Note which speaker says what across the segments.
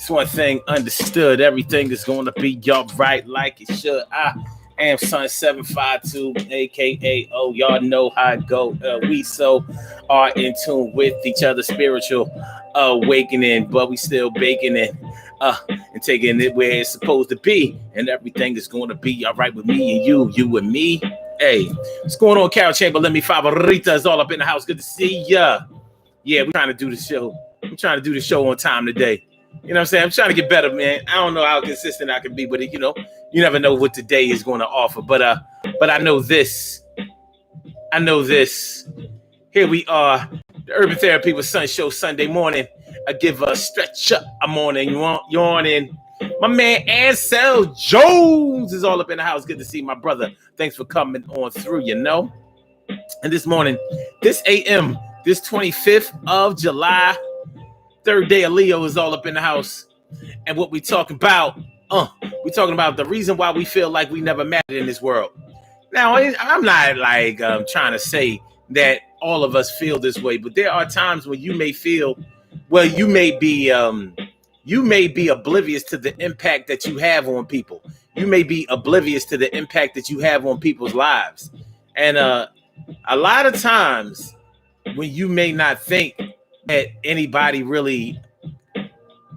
Speaker 1: It's one thing understood. Everything is going to be all right like it should. I am Son 752, aka y'all know how it go. We so are in tune with each other, spiritual awakening, but we still baking it and taking it where it's supposed to be. And everything is going to be all right with me and you and me. Hey, what's going on, Carol Chamberlain? Me Favorita is all up in the house. Good to see ya. Yeah, we're trying to do the show. I'm trying to do the show on time today. You know what I'm saying? I'm trying to get better, man. I don't know how consistent I can be with it. You know, you never know what the day is going to offer. But I know this. Here we are, the Urban Therapy with Sun Show Sunday morning. I give a stretch up a morning yawning. My man Ansel Jones is all up in the house. Good to see my brother. Thanks for coming on through, you know. And this morning, this AM, this 25th of July, third day of Leo is all up in the house. And what we talking about, we talking about the reason why we feel like we never mattered in this world. Now, I'm not like trying to say that all of us feel this way, but there are times when you may feel, well, you may be oblivious to the impact that you have on people. You may be oblivious to the impact that you have on people's lives. And a lot of times when you may not think that anybody really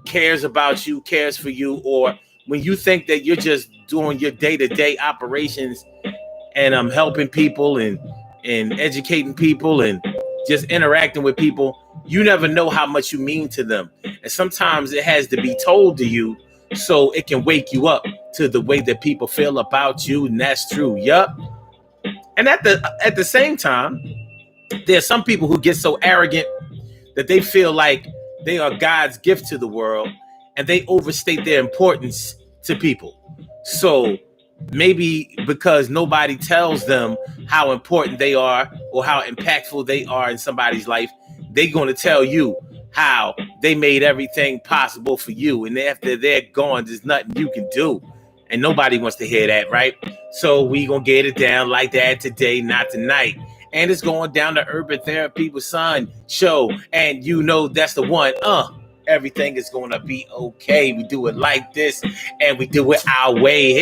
Speaker 1: cares about you, cares for you, or when you think that you're just doing your day-to-day operations and helping people and educating people and just interacting with people, you never know how much you mean to them. And sometimes it has to be told to you so it can wake you up to the way that people feel about you. And that's true. Yup. And at the same time, there's some people who get so arrogant that they feel like they are God's gift to the world and they overstate their importance to people. So maybe because nobody tells them how important they are or how impactful they are in somebody's life, they're going to tell you how they made everything possible for you. And after they're gone, there's nothing you can do. And nobody wants to hear that, right? So we going to get it down like that today, not tonight. And it's going down the Urban Therapy with Sun show. And you know that's the one. Everything is going to be okay. We do it like this and we do it our way.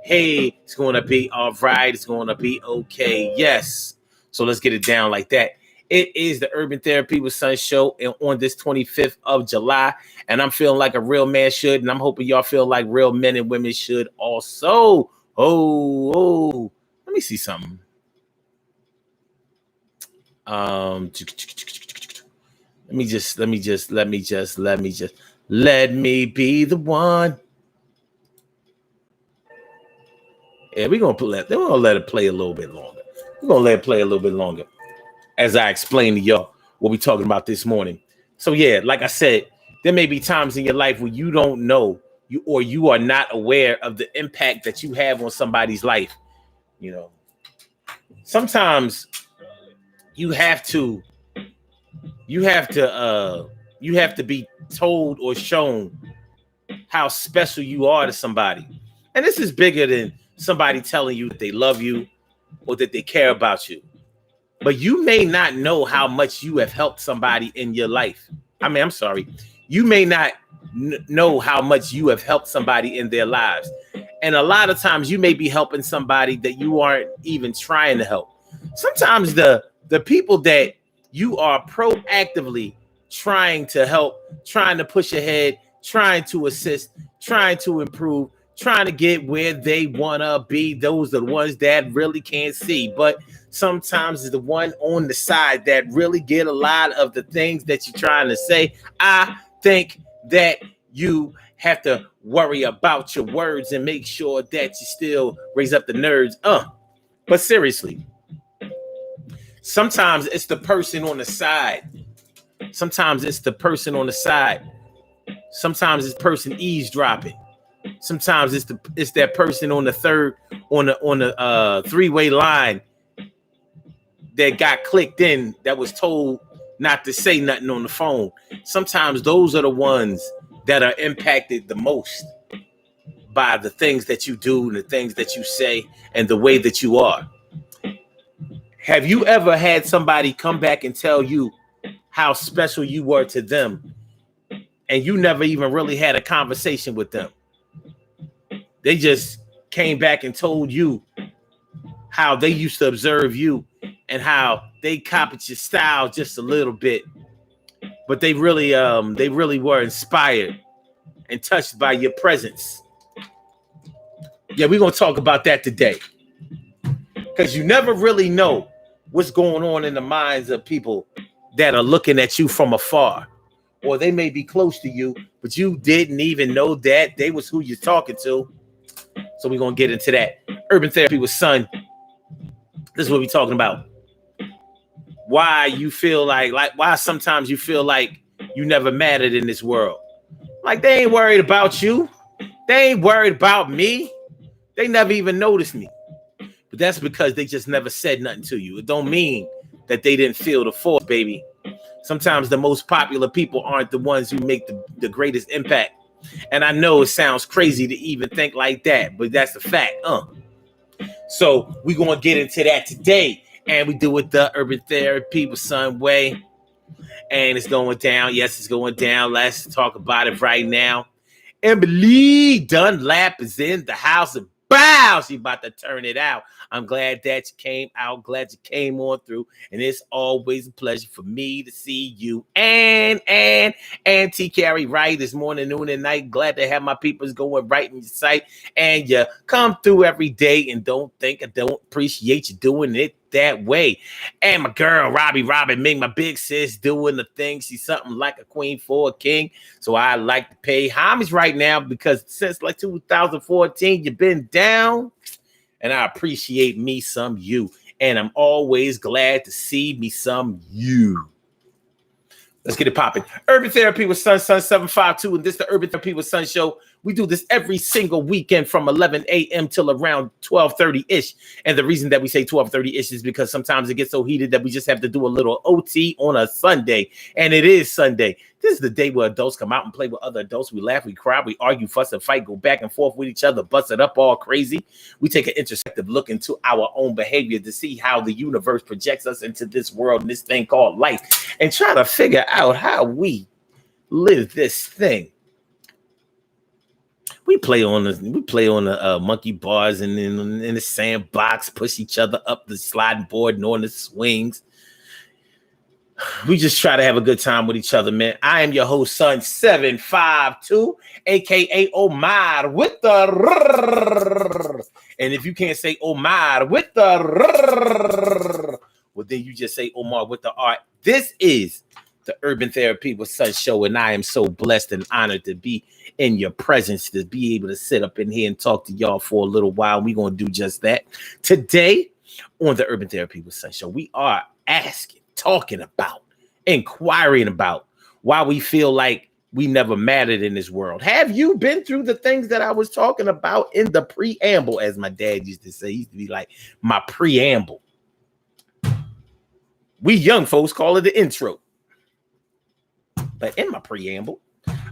Speaker 1: Hey, it's going to be all right. It's going to be okay. Yes. So let's get it down like that. It is the Urban Therapy with Sun show and on this 25th of July. And I'm feeling like a real man should. And I'm hoping y'all feel like real men and women should also. Oh, let me see something. Let me be the one. Yeah, we're gonna let it play a little bit longer. We're gonna let it play a little bit longer as I explain to y'all what we're talking about this morning. So yeah, like I said, there may be times in your life where you don't know you are not aware of the impact that you have on somebody's life. You know, sometimes you have to be told or shown how special you are to somebody. And this is bigger than somebody telling you that they love you or that they care about you. But you may not know how much you have helped somebody in your life. You may not know how much you have helped somebody in their lives. And a lot of times you may be helping somebody that you aren't even trying to help. Sometimes the people that you are proactively trying to help, trying to push ahead, trying to assist, trying to improve, trying to get where they want to be, those are the ones that really can't see. But sometimes it's the one on the side that really get a lot of the things that you're trying to say. I think that you have to worry about your words and make sure that you still raise up the nerds. But seriously, sometimes it's the person on the side. Sometimes it's the person on the side. Sometimes it's person eavesdropping. Sometimes it's that person on the three-way line that got clicked in that was told not to say nothing on the phone. Sometimes those are the ones that are impacted the most by the things that you do and the things that you say and the way that you are. Have you ever had somebody come back and tell you how special you were to them and you never even really had a conversation with them. They just came back and told you how they used to observe you and how they copied your style just a little bit, but they really were inspired and touched by your presence. Yeah, we're gonna talk about that today, because you never really know what's going on in the minds of people that are looking at you from afar, or they may be close to you, but you didn't even know that they was who you're talking to. So we're gonna get into that. Urban Therapy with Son. This is what we're talking about. Why you feel like why sometimes you feel like you never mattered in this world. Like they ain't worried about you. They ain't worried about me. They never even noticed me. But that's because they just never said nothing to you. It don't mean that they didn't feel the force, baby. Sometimes the most popular people aren't the ones who make the greatest impact. And I know it sounds crazy to even think like that, but that's the fact. So we're going to get into that today. And we do it the Urban Therapy with Son way. And it's going down. Yes, it's going down. Let's talk about it right now. Emily Dunlap is in the house. And bow, she about to turn it out. I'm glad that you came out. Glad you came on through. And it's always a pleasure for me to see you. And T. Carrie right this morning, noon, and night. Glad to have my peoples going right in your sight. And you come through every day and don't think I don't appreciate you doing it that way. And my girl, Robbie Ming, my big sis, doing the thing. She's something like a queen for a king. So I like to pay homage right now, because since like 2014, you've been down. And I appreciate me some you. And I'm always glad to see me some you. Let's get it popping. Urban Therapy with Son 752. And this is the Urban Therapy with Son show. We do this every single weekend from 11 a.m. till around 12:30-ish. And the reason that we say 12:30-ish is because sometimes it gets so heated that we just have to do a little OT on a Sunday. And it is Sunday. This is the day where adults come out and play with other adults. We laugh, we cry, we argue, fuss, and fight, go back and forth with each other, bust it up all crazy. We take an introspective look into our own behavior to see how the universe projects us into this world and this thing called life, and try to figure out how we live this thing. We play on the monkey bars and in the sandbox, push each other up the sliding board and on the swings. We just try to have a good time with each other, man. I am your host, Son 752, aka Omar with the. And if you can't say Omar with the, well, then you just say Omar with the art. This is the Urban Therapy with Son show, and I am so blessed and honored to be in your presence, to be able to sit up in here and talk to y'all for a little while. We're going to do just that. Today on the Urban Therapy with Son show, we are talking about, inquiring about why we feel like we never mattered in this world. Have you been through the things that I was talking about in the preamble, as my dad used to say? He used to be like, my preamble. We young folks call it the intro. But in my preamble,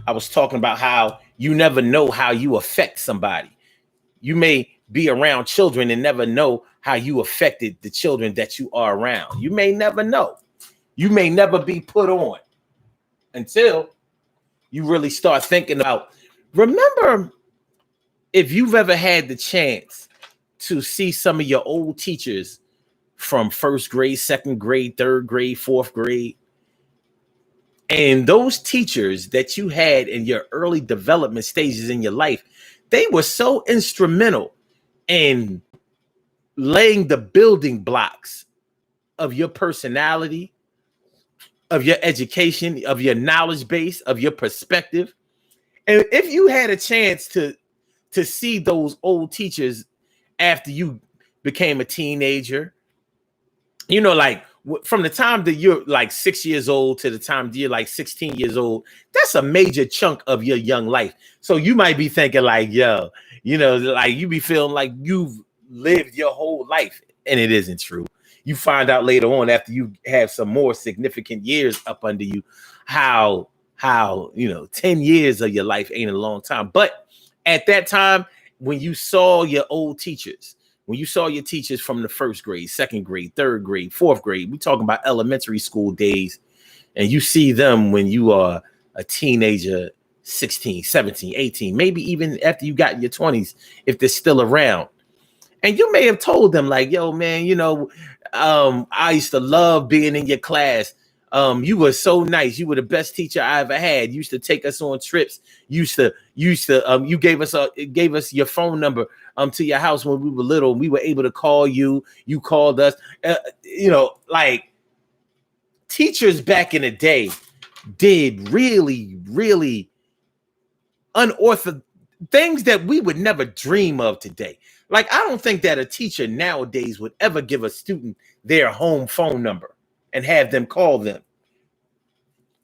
Speaker 1: I was talking about how you never know how you affect somebody. You may be around children and never know how you affected the children that you are around. You may never know. You may never be put on until you really start thinking about. Remember, if you've ever had the chance to see some of your old teachers from first grade, second grade, third grade, fourth grade, and those teachers that you had in your early development stages in your life, they were so instrumental in laying the building blocks of your personality, of your education, of your knowledge base, of your perspective. And if you had a chance to see those old teachers after you became a teenager, you know, like from the time that you're like 6 years old to the time that you're like 16 years old, that's a major chunk of your young life. So you might be thinking like, yo, you know, like you be feeling like you've lived your whole life. And it isn't true. You find out later on, after you have some more significant years up under you, how, you know, 10 years of your life ain't a long time. But at that time, when you saw your old teachers, when you saw your teachers from the first grade, second grade, third grade, fourth grade, we talking about elementary school days, and you see them when you are a teenager, 16, 17, 18, maybe even after you got in your 20s, if they're still around. And you may have told them like, yo, man, I used to love being in your class. You were so nice. You were the best teacher I ever had. You used to take us on trips. You gave us your phone number to your house when we were little. We were able to call you. You called us. Like teachers back in the day did really, really unorthodox things that we would never dream of today. Like, I don't think that a teacher nowadays would ever give a student their home phone number and have them call them.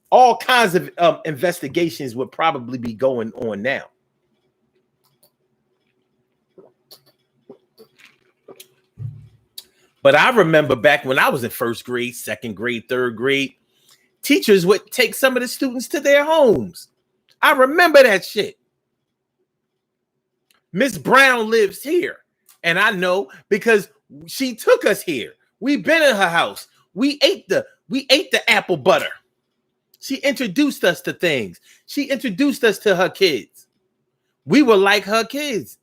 Speaker 1: All kinds of investigations would probably be going on now. But I remember back when I was in first grade, second grade, third grade, teachers would take some of the students to their homes. I remember that shit. Miss Brown lives here. And I know because she took us here. We've been in her house. We ate the apple butter. She introduced us to things. She introduced us to her kids. We were like her kids.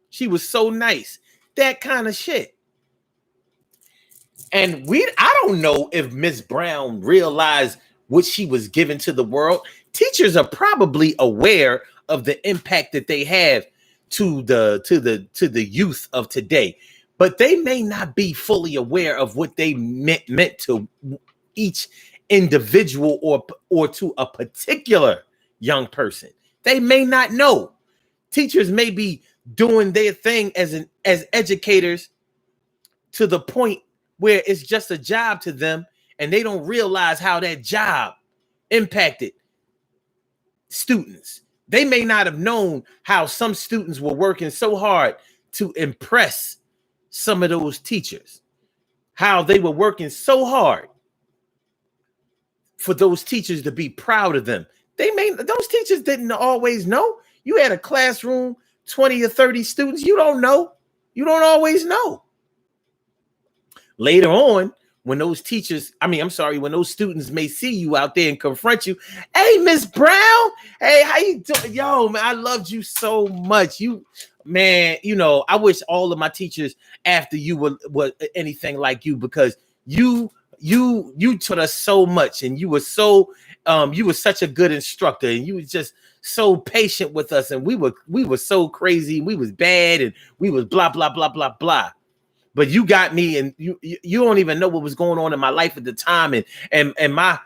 Speaker 1: She was so nice. That kind of shit. And I don't know if Miss Brown realized what she was giving to the world. Teachers are probably aware of the impact that they have to the youth of today, but they may not be fully aware of what they meant to each individual or to a particular young person. They may not know. Teachers may be doing their thing as educators to the point where it's just a job to them, and they don't realize how that job impacted students. They may not have known how some students were working so hard to impress some of those teachers, how they were working so hard for those teachers to be proud of them. Those teachers didn't always know. You had a classroom, 20 or 30 students. You don't know. You don't always know. Later on, when those students may see you out there and confront you, hey, Miss Brown, hey, how you doing? Yo, man, I loved you so much. I wish all of my teachers after you were anything like you, because you taught us so much, and you were such a good instructor, and you were just so patient with us, and we were so crazy, we was bad, and we was blah blah blah blah blah. But you got me, and you don't even know what was going on in my life at the time, and my,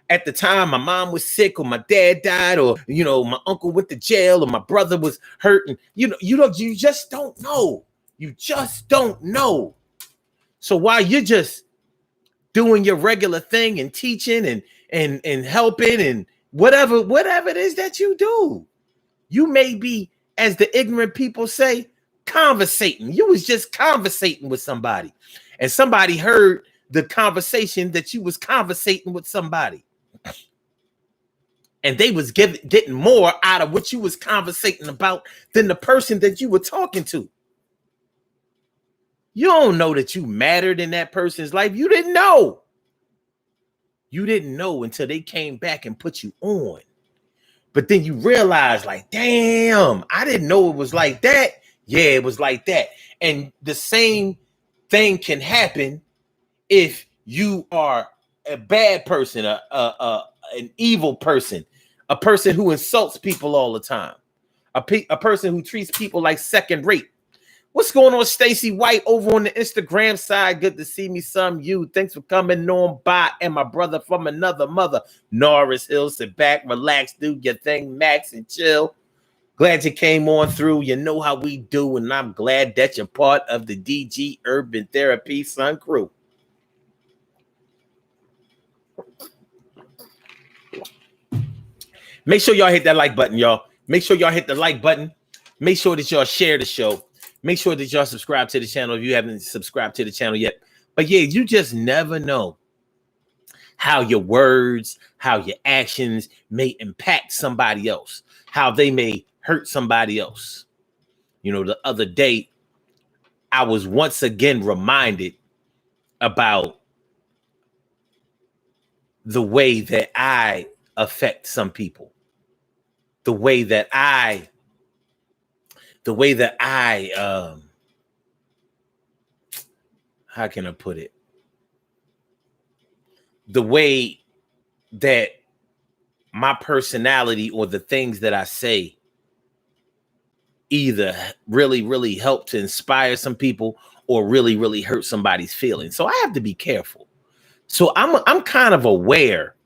Speaker 1: at the time my mom was sick, or my dad died, or my uncle went to jail, or my brother was hurt, and you just don't know. You just don't know. So while you're just doing your regular thing and teaching and helping and whatever it is that you do, you may be, as the ignorant people say, conversating. You was just conversating with somebody, and somebody heard the conversation that you was conversating with somebody, and they was getting more out of what you was conversating about than the person that you were talking to. You don't know that you mattered in that person's life. You didn't know. You didn't know until they came back and put you on. But then you realize, like, damn, I didn't know it was like that. Yeah, it was like that. And the same thing can happen if you are a bad person, an evil person, a person who insults people all the time, a person who treats people like second rate. What's going on, Stacy White, over on the Instagram side? Good to see me, some you. Thanks for coming on by. And my brother from another mother, Norris Hill. Sit back, relax, do your thing, Max, and chill. Glad you came on through. You know how we do, and I'm glad that you're part of the DG Urban Therapy Sun crew. Make sure y'all hit that like button, y'all. Make sure y'all hit the like button. Make sure that y'all share the show. Make sure that y'all subscribe to the channel if you haven't subscribed to the channel yet. But yeah, you just never know how your words, how your actions may impact somebody else, how they may hurt somebody else. The other day, I was once again reminded about the way that I affect some people. The way that I how can I put it? The way that my personality or the things that I say either really, really help to inspire some people or really, really hurt somebody's feelings. So I have to be careful. So I'm kind of aware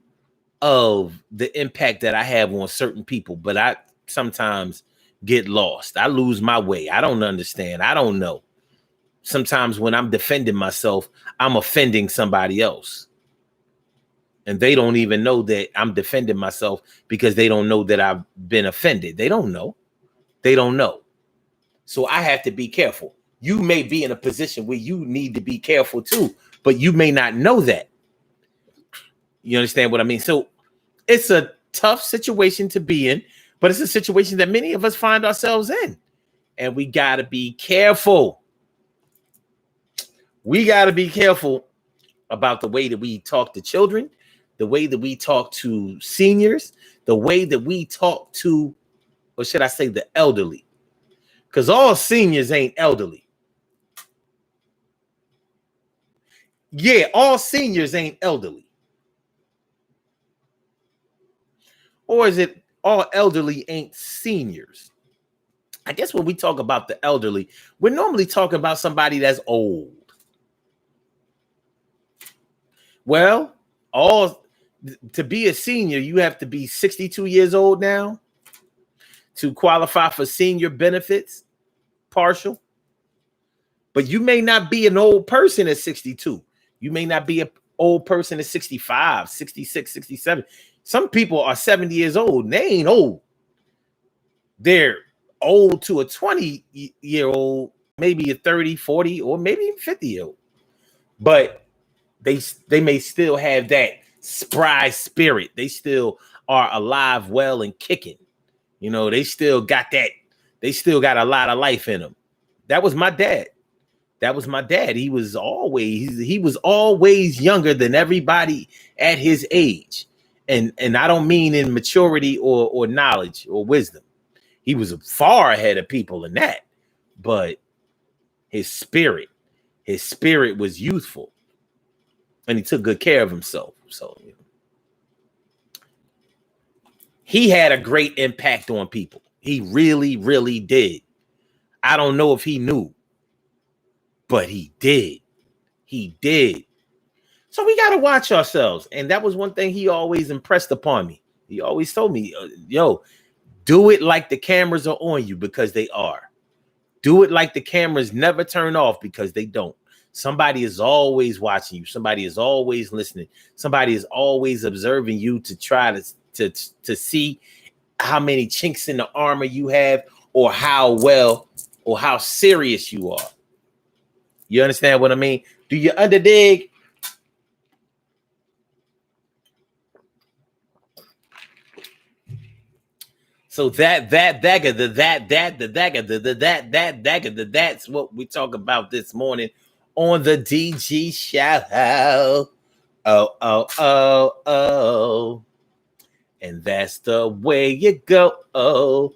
Speaker 1: of the impact that I have on certain people, but I sometimes get lost. I lose my way. I don't understand. I don't know. Sometimes when I'm defending myself, I'm offending somebody else. And they don't even know that I'm defending myself because they don't know that I've been offended. They don't know. They don't know. So I have to be careful. You may be in a position where you need to be careful too, but you may not know that. You understand what I mean? So it's a tough situation to be in, but it's a situation that many of us find ourselves in. And we got to be careful. We got to be careful about the way that we talk to children, the way that we talk to seniors, the way that we talk to, or should I say, the elderly. Because all seniors ain't elderly. Yeah, all seniors ain't elderly. Or is it all elderly ain't seniors? I guess when we talk about the elderly, we're normally talking about somebody that's old. Well, to be a senior, you have to be 62 years old now to qualify for senior benefits, partial. But you may not be an old person at 62. You may not be an old person at 65, 66, 67. Some people are 70 years old and they ain't old. They're old to a 20-year-old, maybe a 30, 40, or maybe even 50-year-old. But they may still have that spry spirit. They still are alive, well, and kicking. You know, they still got that. They still got a lot of life in them. That was my dad. He was always younger than everybody at his age. And I don't mean in maturity or knowledge or wisdom. He was far ahead of people in that. But his spirit was youthful. And he took good care of himself. So he had a great impact on people. He really, really did. I don't know if he knew, but he did. He did. So we got to watch ourselves. And that was one thing he always impressed upon me. He always told me, yo, do it like the cameras are on you, because they are. Do it like the cameras never turn off, because they don't. Somebody is always watching you. Somebody is always listening. Somebody is always observing you to try to see how many chinks in the armor you have, or how well or how serious you are. You understand what I mean? Do you underdig? So that's what we talk about this morning on the DG show. Oh. And that's the way you go. Oh.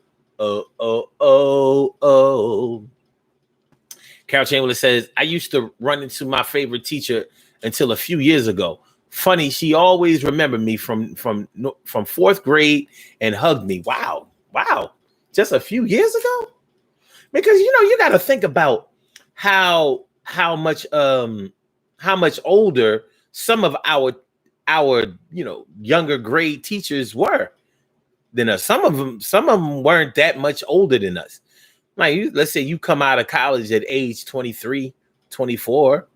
Speaker 1: Carol Chamberlain says, I used to run into my favorite teacher until a few years ago. Funny, she always remembered me from fourth grade and hugged me. Wow. Just a few years ago? Because you got to think about how much older some of our younger grade teachers were than us. Some of them weren't that much older than us. Like, let's say you come out of college at age 23, 24,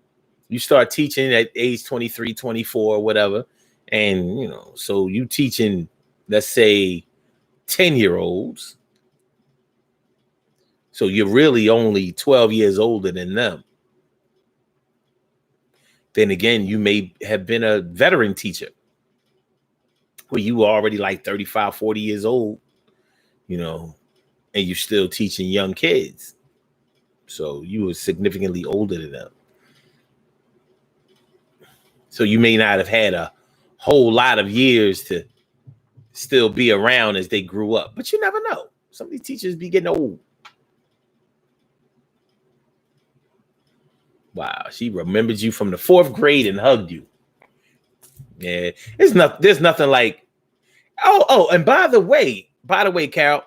Speaker 1: you start teaching at age 23, 24, whatever. And, so you teaching, let's say 10-year-olds. So you're really only 12 years older than them. Then again, you may have been a veteran teacher where you were already like 35, 40 years old, and you're still teaching young kids. So you were significantly older than them. So you may not have had a whole lot of years to still be around as they grew up. But you never know. Some of these teachers be getting old. Wow, she remembered you from the 4th grade and hugged you. Yeah, there's nothing like. Oh, and by the way, Carol,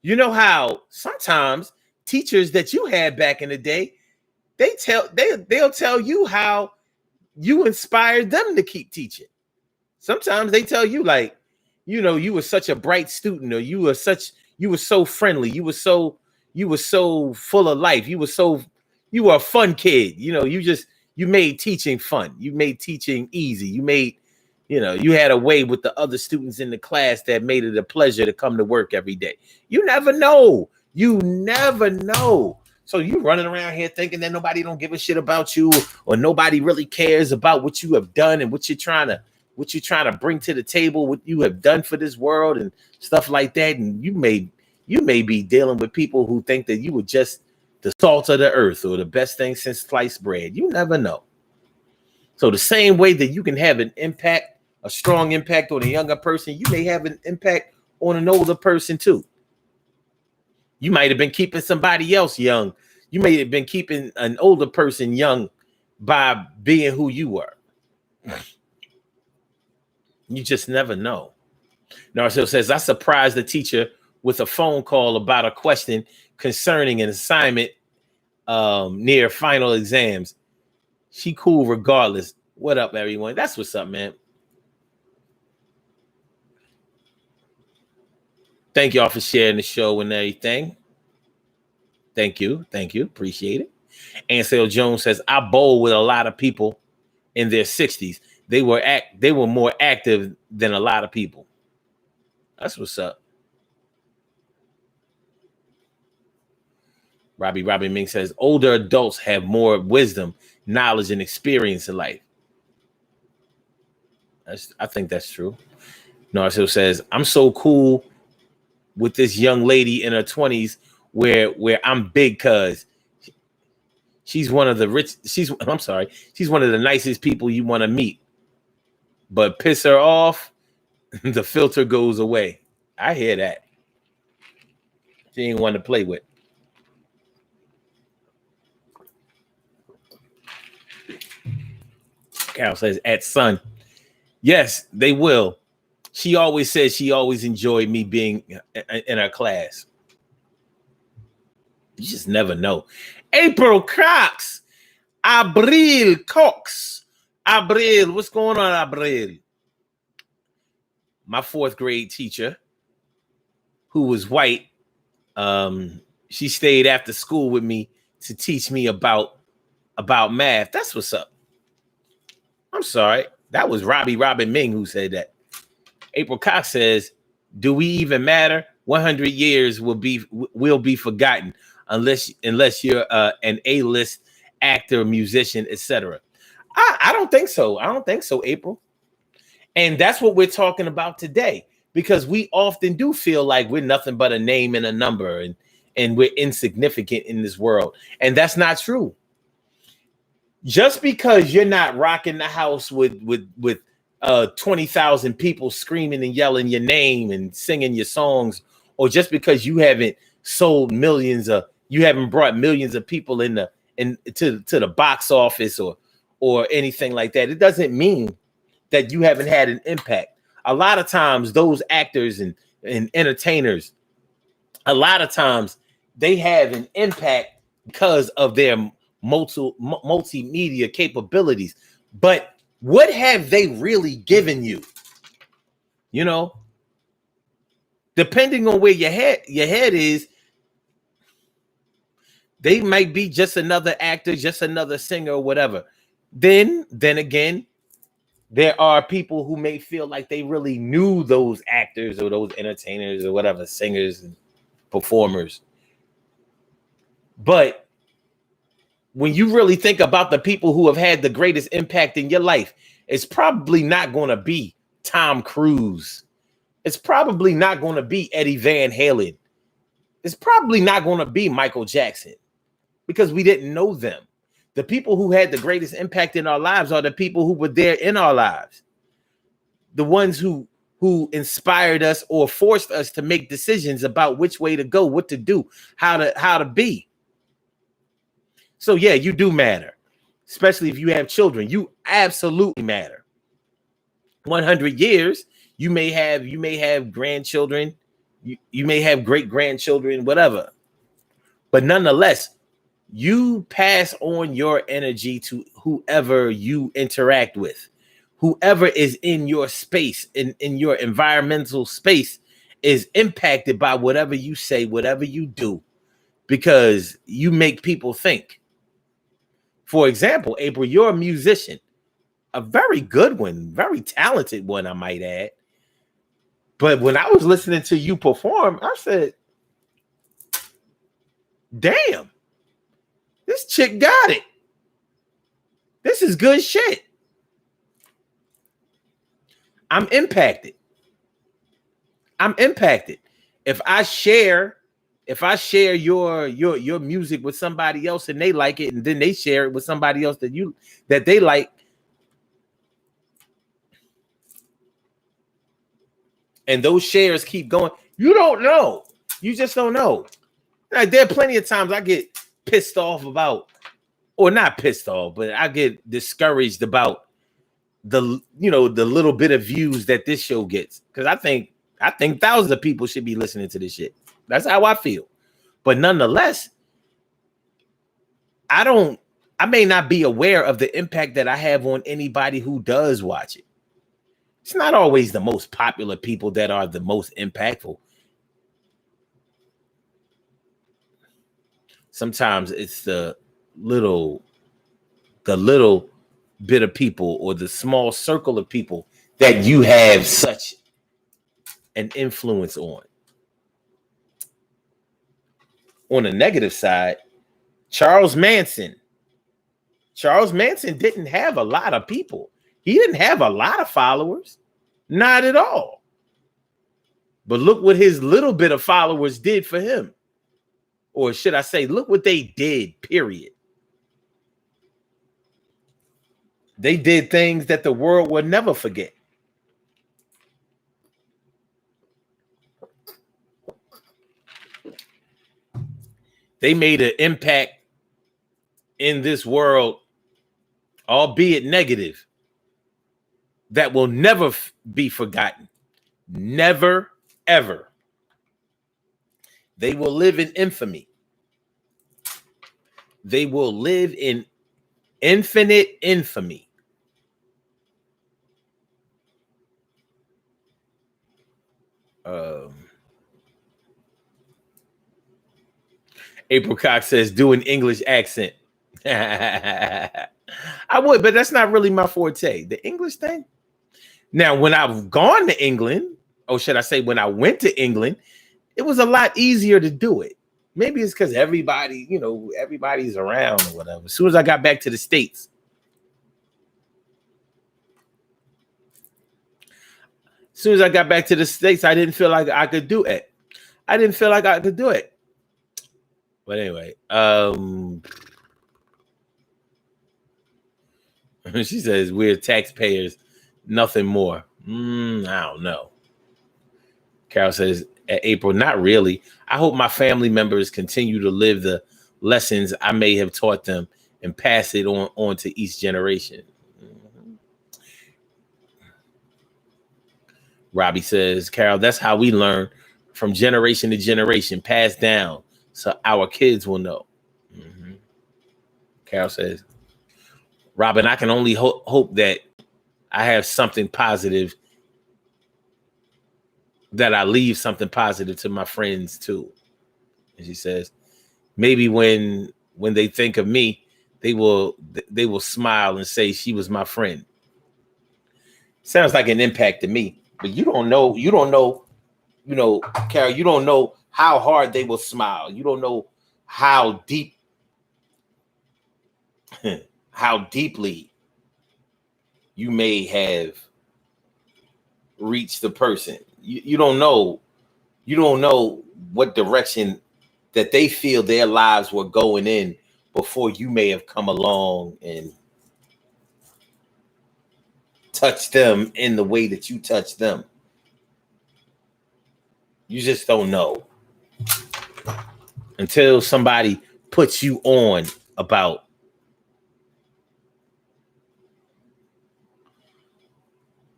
Speaker 1: you know how sometimes teachers that you had back in the day, they'll tell you how you inspired them to keep teaching. Sometimes they tell you, like, you know, you were such a bright student, or you were so friendly, you were so full of life, you were a fun kid, you know, you made teaching fun, you made teaching easy, you had a way with the other students in the class that made it a pleasure to come to work every day. You never know. So you running around here thinking that nobody don't give a shit about you, or nobody really cares about what you have done and what you're trying to bring to the table, what you have done for this world and stuff like that. And you may be dealing with people who think that you were just the salt of the earth or the best thing since sliced bread. You never know. So the same way that you can have a strong impact on a younger person, you may have an impact on an older person too. You might have been keeping somebody else young. You may have been keeping an older person young by being who you were. You just never know. Narcille says, I surprised the teacher with a phone call about a question concerning an assignment near final exams. She cool regardless. What up, everyone? That's what's up, man. Thank y'all for sharing the show and everything. Thank you. Appreciate it. Ansel Jones says, I bowl with a lot of people in their 60s. They were more active than a lot of people. That's what's up. Robbie Ming says, older adults have more wisdom, knowledge, and experience in life. I think that's true. Narcille says, I'm so cool with this young lady in her 20s where I'm big cuz she's one of the nicest people you want to meet. But piss her off, the filter goes away. I hear that. She ain't one to play with. Carol says, at Sun. Yes, they will. She always says she always enjoyed me being in her class. You just never know. April Cox. Abril Cox. Abril, what's going on, Abril? My 4th grade teacher, who was white, she stayed after school with me to teach me about math. That's what's up. I'm sorry. That was Robbie Ming who said that. April Cox says, do we even matter? 100 years will be forgotten unless you're an A-list actor, musician, etc. I don't think so. April. And that's what we're talking about today, because we often do feel like we're nothing but a name and a number, and we're insignificant in this world. And that's not true. Just because you're not rocking the house with 20,000 people screaming and yelling your name and singing your songs, or just because you haven't sold you haven't brought millions of people to the box office or anything like that, it doesn't mean that you haven't had an impact. A lot of times those actors and entertainers, a lot of times they have an impact because of their multimedia capabilities. But what have they really given you? You know, depending on where your head is, they might be just another actor, just another singer or whatever. Then again, there are people who may feel like they really knew those actors or those entertainers or whatever, singers and performers. But when you really think about the people who have had the greatest impact in your life, it's probably not going to be Tom Cruise. It's probably not going to be Eddie Van Halen. It's probably not going to be Michael Jackson, because we didn't know them. The people who had the greatest impact in our lives are the people who were there in our lives. The ones who who inspired us or forced us to make decisions about which way to go, what to do, how to be. So yeah, you do matter, especially if you have children. You absolutely matter. 100 years, you may have grandchildren, you may have great grandchildren, whatever. But nonetheless, you pass on your energy to whoever you interact with. Whoever is in your space, in your environmental space, is impacted by whatever you say, whatever you do, because you make people think. For example, April, you're a musician, a very good one, very talented one, I might add. But when I was listening to you perform, I said, damn, this chick got it. This is good shit. I'm impacted. If I share your music with somebody else and they like it, and then they share it with somebody else that they like, and those shares keep going, you don't know. You just don't know. Like, there are plenty of times I get pissed off about, or not pissed off, but I get discouraged about the little bit of views that this show gets, because I think thousands of people should be listening to this shit. That's how I feel. But nonetheless, I may not be aware of the impact that I have on anybody who does watch it. It's not always the most popular people that are the most impactful. Sometimes it's the little bit of people, or the small circle of people that you have such an influence on. On the negative side, Charles Manson didn't have a lot of people. He didn't have a lot of followers. Not at all. But look what his little bit of followers did for him. Or should I say, look what they did, period. They did things that the world will never forget. They made an impact in this world, albeit negative, that will never be forgotten. Never, ever. They will live in infamy. They will live in infinite infamy. April Cox says, do an English accent. I would, but that's not really my forte. The English thing. Now, when I've gone to England, or should I say when I went to England, it was a lot easier to do it. Maybe it's because everybody's around or whatever. As soon as I got back to the States, I didn't feel like I could do it. But anyway, she says we're taxpayers, nothing more. I don't know. Carol says, April, not really. I hope my family members continue to live the lessons I may have taught them and pass it on to each generation. Robbie says, Carol, that's how we learn, from generation to generation, passed down, so our kids will know. Carol says, Robin, I can only hope that I have something positive, that I leave something positive to my friends too. And she says, maybe when they think of me, they will smile and say she was my friend. Sounds like an impact to me, but you don't know, Carol, you don't know how hard they will smile. You don't know how deeply you may have reached the person. You don't know what direction that they feel their lives were going in before you may have come along and touched them in the way that you touched them. You just don't know until somebody puts you on about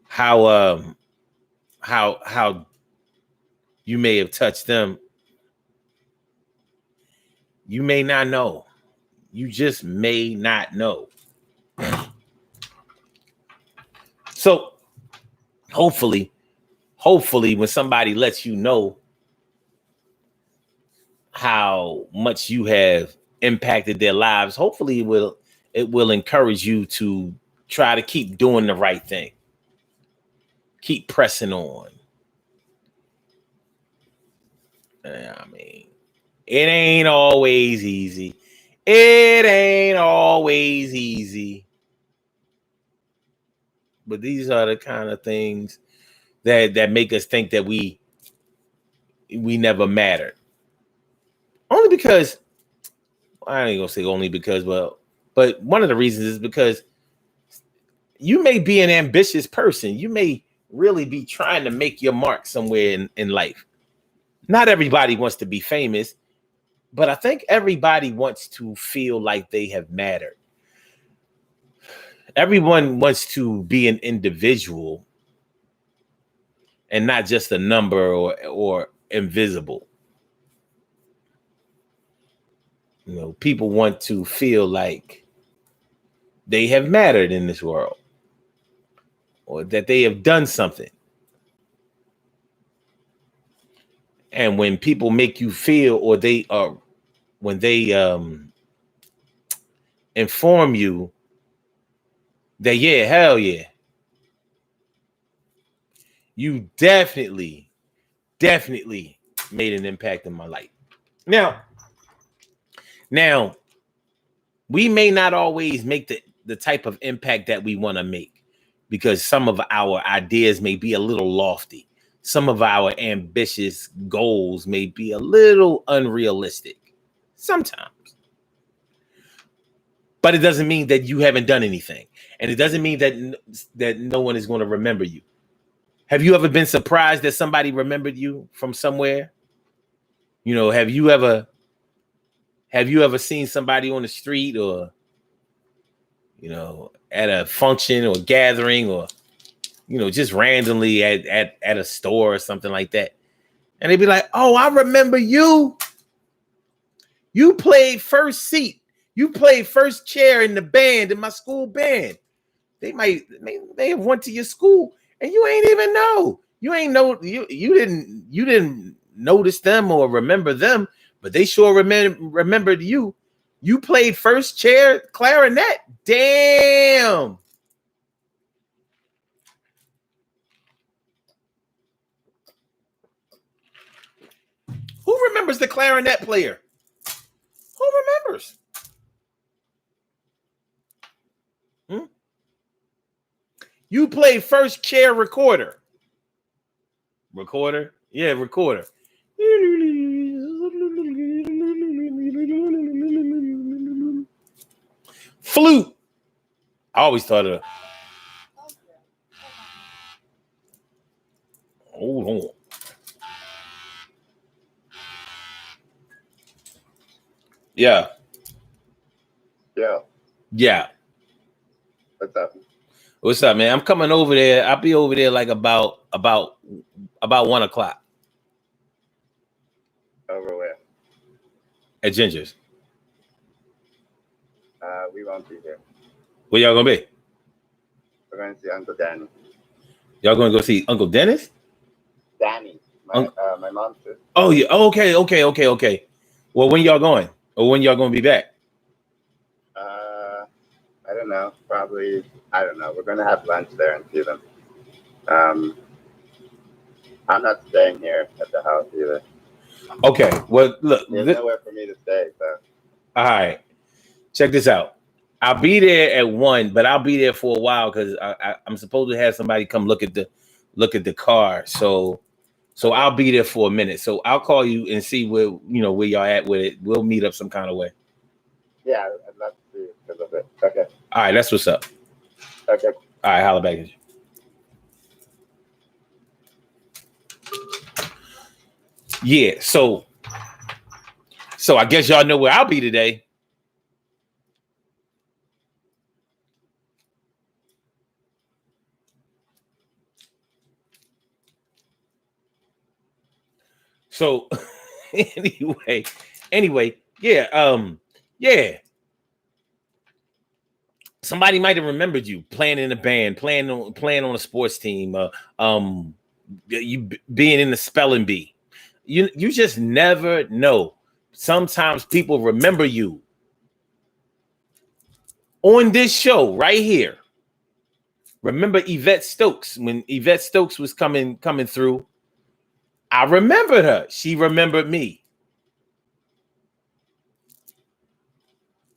Speaker 1: how you may have touched them. You may not know. You just may not know. So hopefully when somebody lets you know how much you have impacted their lives, hopefully it will encourage you to try to keep doing the right thing. Keep pressing on. I mean, it ain't always easy. It ain't always easy. But these are the kind of things that make us think that we never mattered. Only because, I ain't gonna say only because, but one of the reasons is because you may be an ambitious person. You may really be trying to make your mark somewhere in life. Not everybody wants to be famous, but I think everybody wants to feel like they have mattered. Everyone wants to be an individual and not just a number or invisible. You know, people want to feel like they have mattered in this world or that they have done something. And when people make you feel, or when they inform you that, yeah, hell yeah, you definitely made an impact in my life. Now, we may not always make the type of impact that we want to make because some of our ideas may be a little lofty. Some of our ambitious goals may be a little unrealistic sometimes. But it doesn't mean that you haven't done anything. And it doesn't mean that no one is going to remember you. Have you ever been surprised that somebody remembered you from somewhere? You know, have you ever seen somebody on the street or, you know, at a function or gathering or, you know, just randomly at a store or something like that? And they'd be like, oh, I remember you. You played first seat. You played first chair in the band, in my school band. They have went to your school and you ain't even know. You didn't notice them or remember them, but they sure remembered you. You played first chair clarinet. Damn. Who remembers the clarinet player? Who remembers? You played first chair recorder. Recorder? Yeah, recorder. Flute. I always thought of. Hold on. Yeah. Yeah. What's up, man? I'm coming over there. I'll be over there like about 1 o'clock.
Speaker 2: Over where?
Speaker 1: At Ginger's.
Speaker 2: We won't be here.
Speaker 1: Where y'all gonna be?
Speaker 2: We're going to see Uncle Danny.
Speaker 1: Y'all gonna go see Uncle Dennis?
Speaker 2: Danny, my mom's sister.
Speaker 1: Oh yeah. Oh, okay. Well, when y'all going? Or when y'all gonna be back?
Speaker 2: I don't know. Probably. I don't know. We're gonna have lunch there and see them. I'm not staying here at the house either.
Speaker 1: Okay. Well, look.
Speaker 2: There's nowhere for me to stay. So.
Speaker 1: All right. Check this out. I'll be there at 1, but I'll be there for a while because I'm supposed to have somebody come look at the car. So I'll be there for a minute. So I'll call you and see where y'all at with it. We'll meet up some kind of way.
Speaker 2: Yeah, I'd love to see you because of it. Okay.
Speaker 1: All right, that's what's up.
Speaker 2: Okay.
Speaker 1: All right, holla back at you. Yeah, so I guess y'all know where I'll be today. So anyway, yeah. Somebody might have remembered you playing in a band, playing on a sports team, you being in the spelling bee. You just never know. Sometimes people remember you on this show right here. Remember Yvette Stokes when Yvette Stokes was coming through? I remembered her. She remembered me.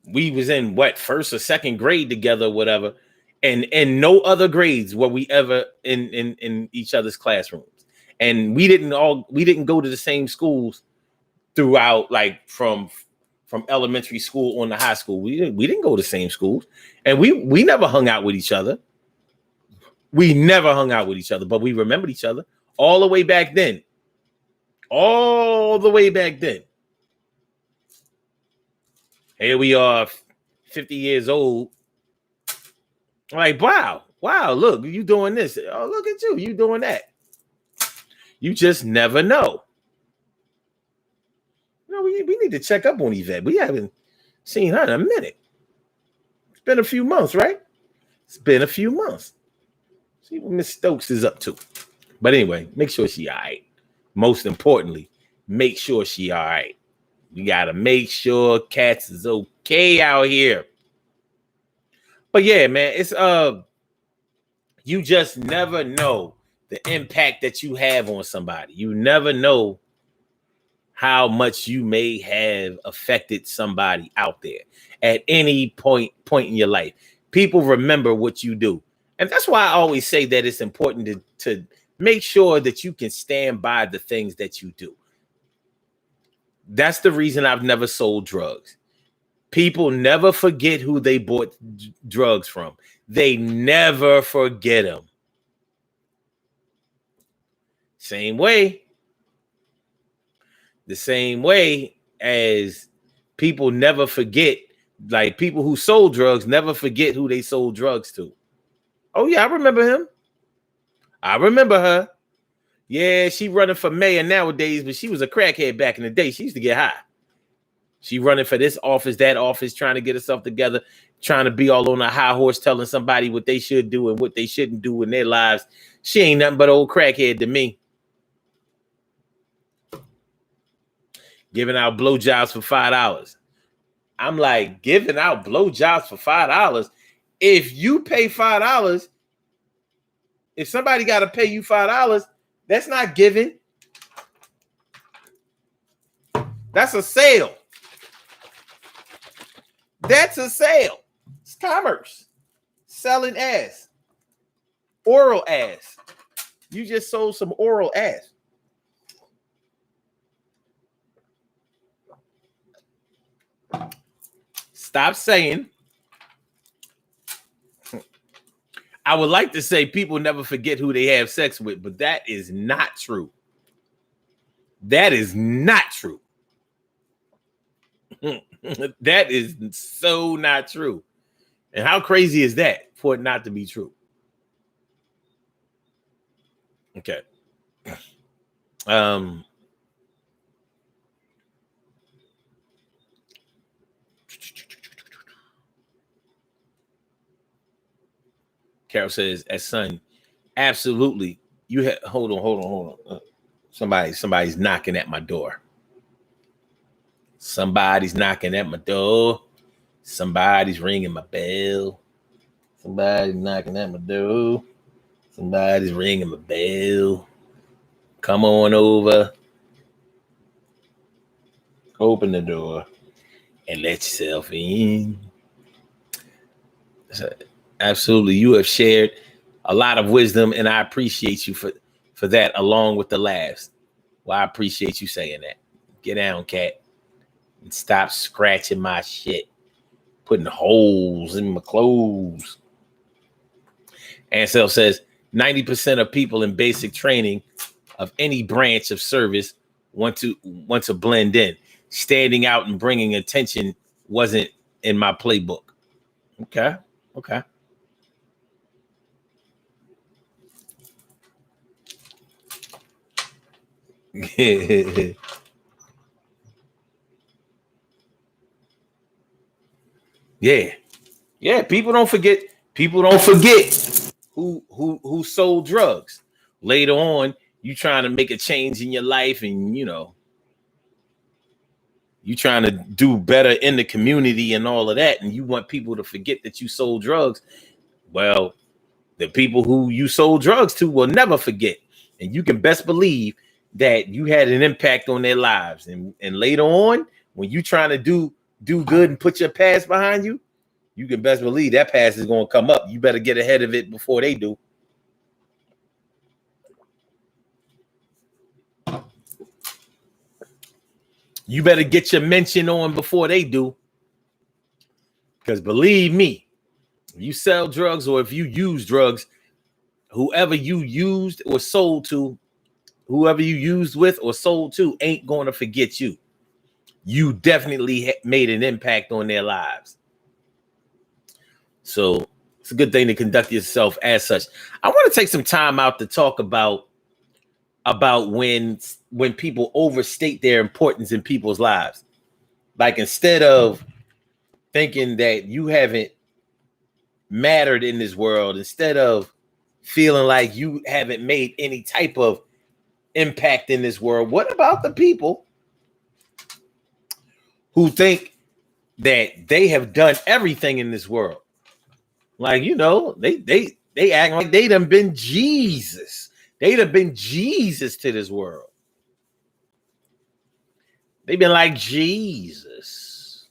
Speaker 1: We was in what, first or second grade together, whatever, and no other grades were we ever in each other's classrooms. And we didn't go to the same schools throughout, like from elementary school on to high school. We didn't go to the same schools, and we never hung out with each other. We never hung out with each other, but we remembered each other all the way back then. All the way back then. Here we are, 50 years old. Like, wow, look, you doing this. Oh, look at you doing that. You just never know. You know, we need to check up on Yvette. We haven't seen her in a minute. It's been a few months, right? It's been a few months. See what Miss Stokes is up to. But anyway, make sure she all right. Most importantly, make sure she all right. We got to make sure Cats is okay out here. But yeah, man, it's you just never know the impact that you have on somebody. You never know how much you may have affected somebody out there at any point in your life. People remember what you do. And that's why I always say that it's important to make sure that you can stand by the things that you do. That's the reason I've never sold drugs. People never forget who they bought drugs from. They never forget them. Same way. The same way as people never forget, like people who sold drugs never forget who they sold drugs to. Oh, yeah, I remember him. I remember her. Yeah, she running for mayor nowadays, but she was a crackhead back in the day. She used to get high. She running for this office, that office, trying to get herself together, trying to be all on a high horse, telling somebody what they should do and what they shouldn't do in their lives. She ain't nothing but old crackhead to me. Giving out blowjobs for $5. I'm like, giving out blowjobs for $5? If you pay $5, if somebody got to pay you $5, that's not giving. That's a sale. That's a sale. It's commerce. Selling ass. Oral ass. You just sold some oral ass. Stop saying. I would like to say people never forget who they have sex with, but that is not true. That is not true. That is so not true. And how crazy is that for it not to be true? Okay. Carol says, as son, absolutely. You have hold on. Somebody's knocking at my door. Somebody's knocking at my door. Somebody's ringing my bell. Somebody's knocking at my door. Somebody's ringing my bell. Come on over. Open the door and let yourself in. So, absolutely. You have shared a lot of wisdom, and I appreciate you for that, along with the laughs. Well, I appreciate you saying that. Get down, cat, and stop scratching my shit, putting holes in my clothes. Ansel says 90% of people in basic training of any branch of service want to blend in. Standing out and bringing attention wasn't in my playbook. Okay. Okay. Yeah. Yeah, people don't forget. People don't forget who sold drugs. Later on, you trying to make a change in your life, and you trying to do better in the community and all of that, and you want people to forget that you sold drugs. Well, the people who you sold drugs to will never forget, and you can best believe that you had an impact on their lives. And later on, when you trying to do good and put your past behind you, you can best believe that past is going to come up. You better get ahead of it before they do. You better get your mention on before they do. Because believe me, if you sell drugs or if you use drugs, whoever you used or sold to, whoever you used with or sold to ain't going to forget you. You definitely made an impact on their lives. So it's a good thing to conduct yourself as such. I want to take some time out to talk about when people overstate their importance in people's lives. Like, instead of thinking that you haven't mattered in this world, instead of feeling like you haven't made any type of impact in this world, what about the people who think that they have done everything in this world? Like, they act like they done been Jesus. They'd have been Jesus to this world. They've been like Jesus.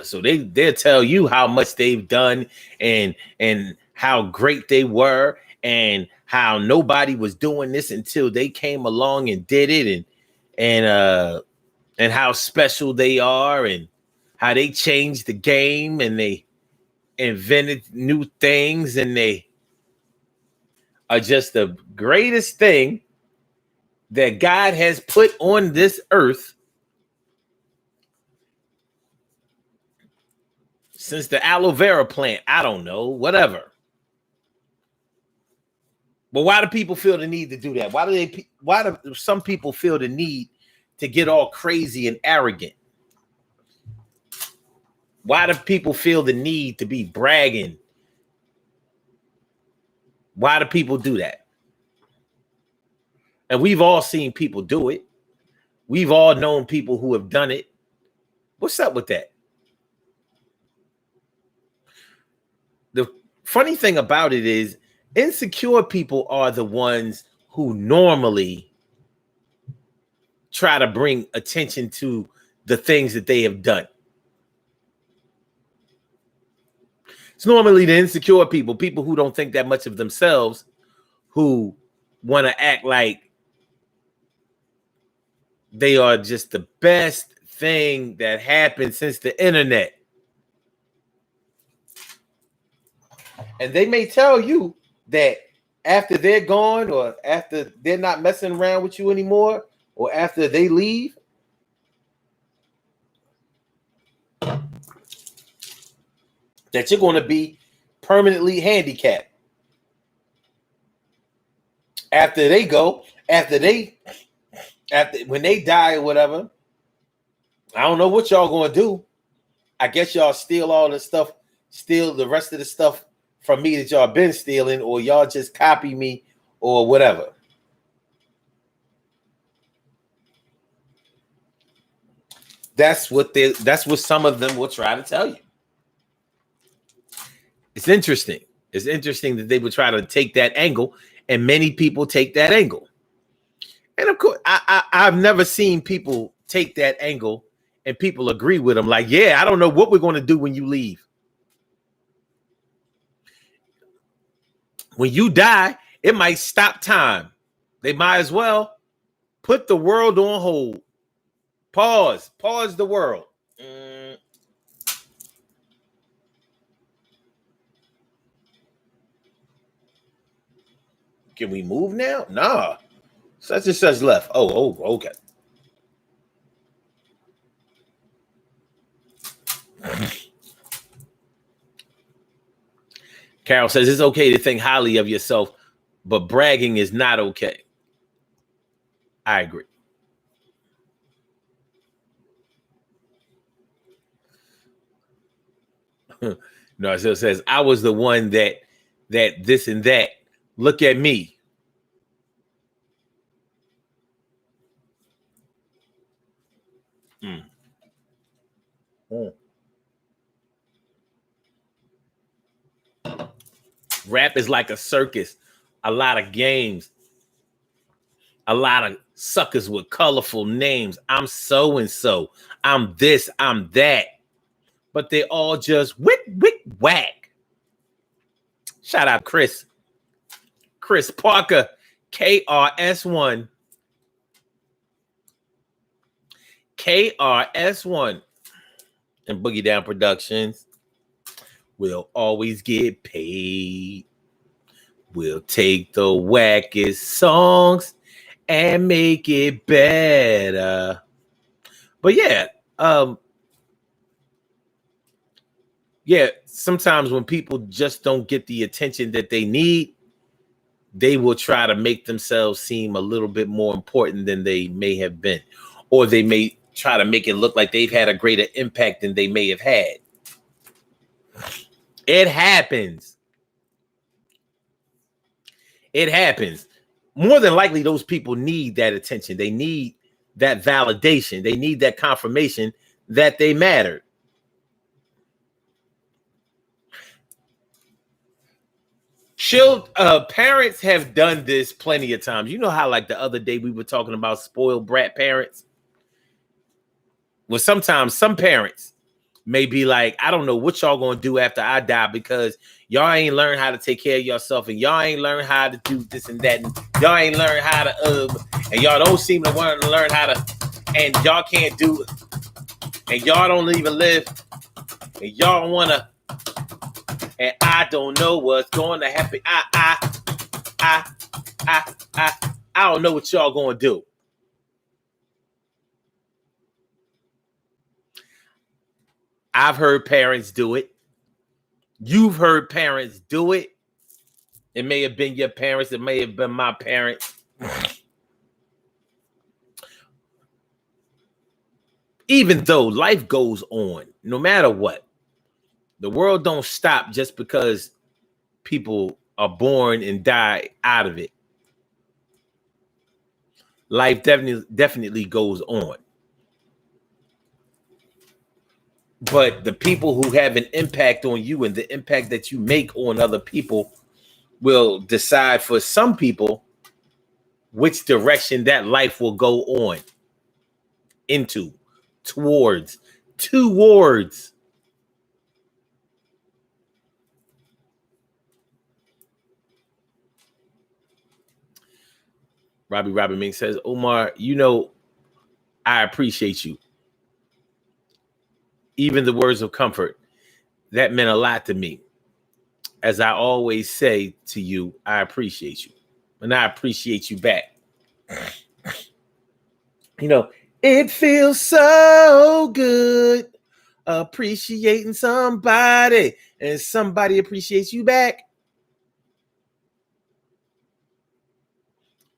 Speaker 1: So they'll tell you how much they've done and how great they were and how nobody was doing this until they came along and did it, and how special they are and how they changed the game and they invented new things and they are just the greatest thing that God has put on this earth since the aloe vera plant. I don't know, whatever. But why do people feel the need to do that? Why do some people feel the need to get all crazy and arrogant? Why do people feel the need to be bragging? Why do people do that? And we've all seen people do it. We've all known people who have done it. What's up with that? The funny thing about it is, insecure people are the ones who normally try to bring attention to the things that they have done. It's normally the insecure people who don't think that much of themselves, who want to act like they are just the best thing that happened since the internet. And they may tell you that after they're gone, or after they're not messing around with you anymore, or after they leave, that you're going to be permanently handicapped. After they go, when they die or whatever, I don't know what y'all going to do. I guess y'all steal all the stuff, steal the rest of the stuff from me that y'all been stealing, or y'all just copy me or whatever. That's what some of them will try to tell you. It's interesting. It's interesting that they would try to take that angle, and many people take that angle. And of course, I've never seen people take that angle and people agree with them. Like, yeah, I don't know what we're going to do when you leave. When you die, it might stop time. They might as well put the world on hold. Pause the world. Can we move now? Nah. Such and such left. Oh, okay. Carol says it's okay to think highly of yourself, but bragging is not okay. I agree. No, it still says I was the one that this and that. Look at me. Mm. Mm. Rap is like a circus, a lot of games, a lot of suckers with colorful names. I'm so and so. I'm this, I'm that. But they all just wick, whack. Shout out Chris. Chris Parker, KRS1. KRS1 and Boogie Down Productions will always get paid. We'll take the wackest songs and make it better. But yeah, sometimes when people just don't get the attention that they need, they will try to make themselves seem a little bit more important than they may have been, or they may try to make it look like they've had a greater impact than they may have had. It happens. It happens. More than likely, those people need that attention. They need that validation. They need that confirmation that they matter. Parents have done this plenty of times. You know how, like the other day, we were talking about spoiled brat parents? Well, sometimes some parents may be like, I don't know what y'all gonna do after I die because y'all ain't learned how to take care of yourself and y'all ain't learned how to do this and that and y'all ain't learned how to and y'all don't seem to want to learn how to, and y'all can't do it, and y'all don't even live, and y'all wanna, and I don't know what's going to happen. I don't know what y'all gonna do. I've heard parents do it. You've heard parents do it. It may have been your parents. It may have been my parents. Even though life goes on, no matter what, the world don't stop just because people are born and die out of it. Life definitely goes on. But the people who have an impact on you and the impact that you make on other people will decide for some people which direction that life will go on into, towards. Robbie Ming says, Omar, you know, I appreciate you. Even the words of comfort, that meant a lot to me. As I always say to you, I appreciate you. And I appreciate you back. You know, it feels so good appreciating somebody and somebody appreciates you back.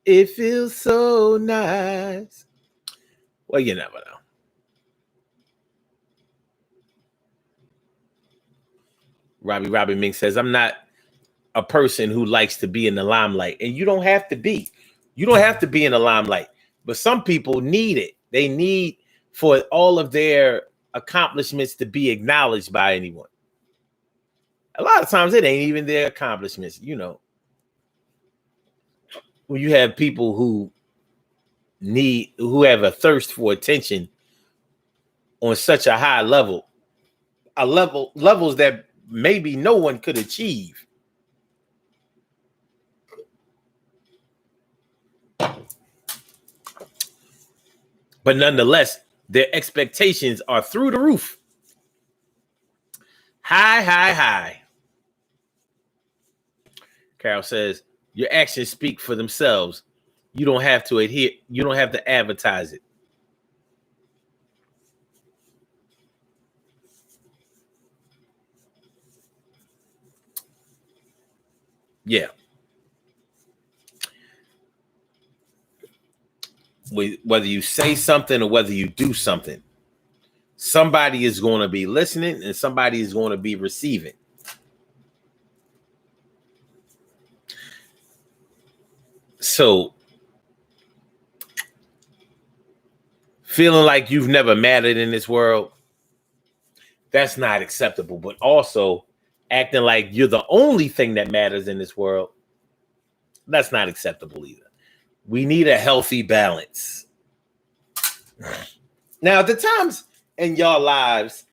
Speaker 1: It feels so nice. Well, you never know. Robbie Ming says, I'm not a person who likes to be in the limelight. And you don't have to be. You don't have to be in the limelight. But some people need it. They need for all of their accomplishments to be acknowledged by anyone. A lot of times it ain't even their accomplishments, you know. When you have people who have a thirst for attention on such a high level, levels that maybe no one could achieve. But nonetheless, their expectations are through the roof. High. Carol says, your actions speak for themselves. You don't have to adhere. You don't have to advertise it. Yeah. Whether you say something or whether you do something, somebody is going to be listening and somebody is going to be receiving. So, feeling like you've never mattered in this world, that's not acceptable. But also, acting like you're the only thing that matters in this world, that's not acceptable either. We need a healthy balance. Now, at the times in y'all lives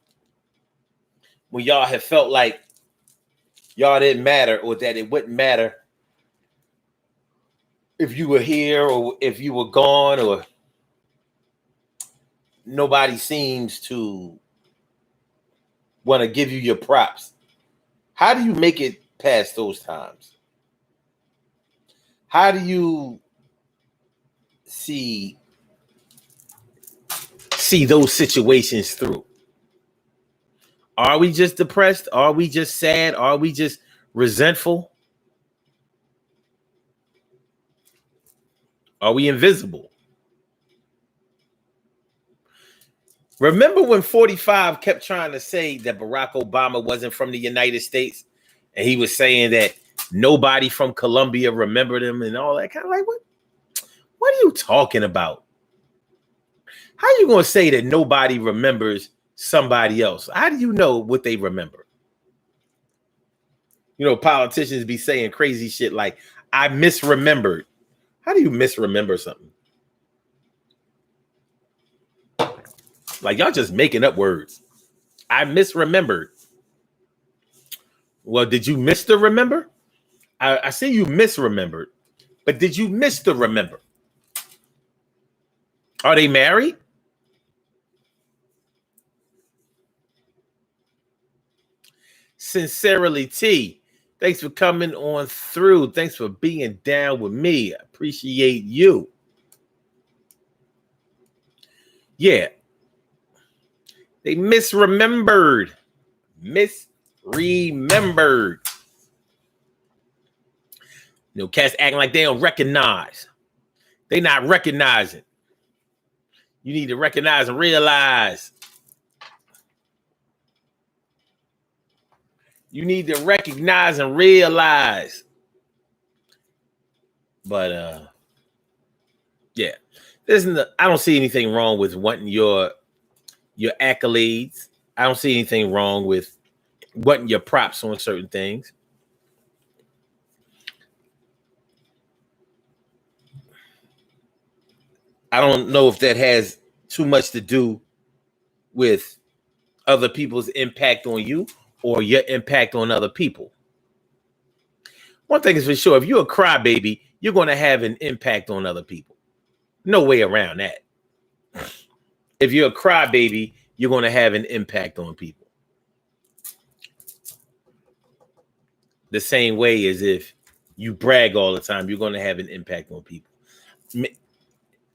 Speaker 1: when y'all have felt like y'all didn't matter or that it wouldn't matter if you were here or if you were gone, or nobody seems to want to give you your props, how do you make it past those times? How do you see those situations through? Are we just depressed? Are we just sad? Are we just resentful? Are we invisible? Remember when 45 kept trying to say that Barack Obama wasn't from the United States, and he was saying that nobody from Colombia remembered him and all that? Kind of like, what are you talking about? How are you going to say that nobody remembers somebody else? How do you know what they remember? You know, politicians be saying crazy shit like, I misremembered. How do you misremember something? Like, y'all just making up words. I misremembered. Well, did you miss the remember? I see you misremembered, but did you miss the remember? Are they married? Sincerely T, thanks for coming on through. Thanks for being down with me. I appreciate you. Yeah. They misremembered. Misremembered. You know, cats acting like they don't recognize. They not recognizing. You need to recognize and realize. You need to recognize and realize. But yeah. I don't see anything wrong with wanting your accolades. I don't see anything wrong with wanting your props on certain things. I don't know if that has too much to do with other people's impact on you or your impact on other people. One thing is for sure, if you're a crybaby, you're going to have an impact on other people. No way around that. If you're a crybaby, you're going to have an impact on people. The same way as if you brag all the time, you're going to have an impact on people.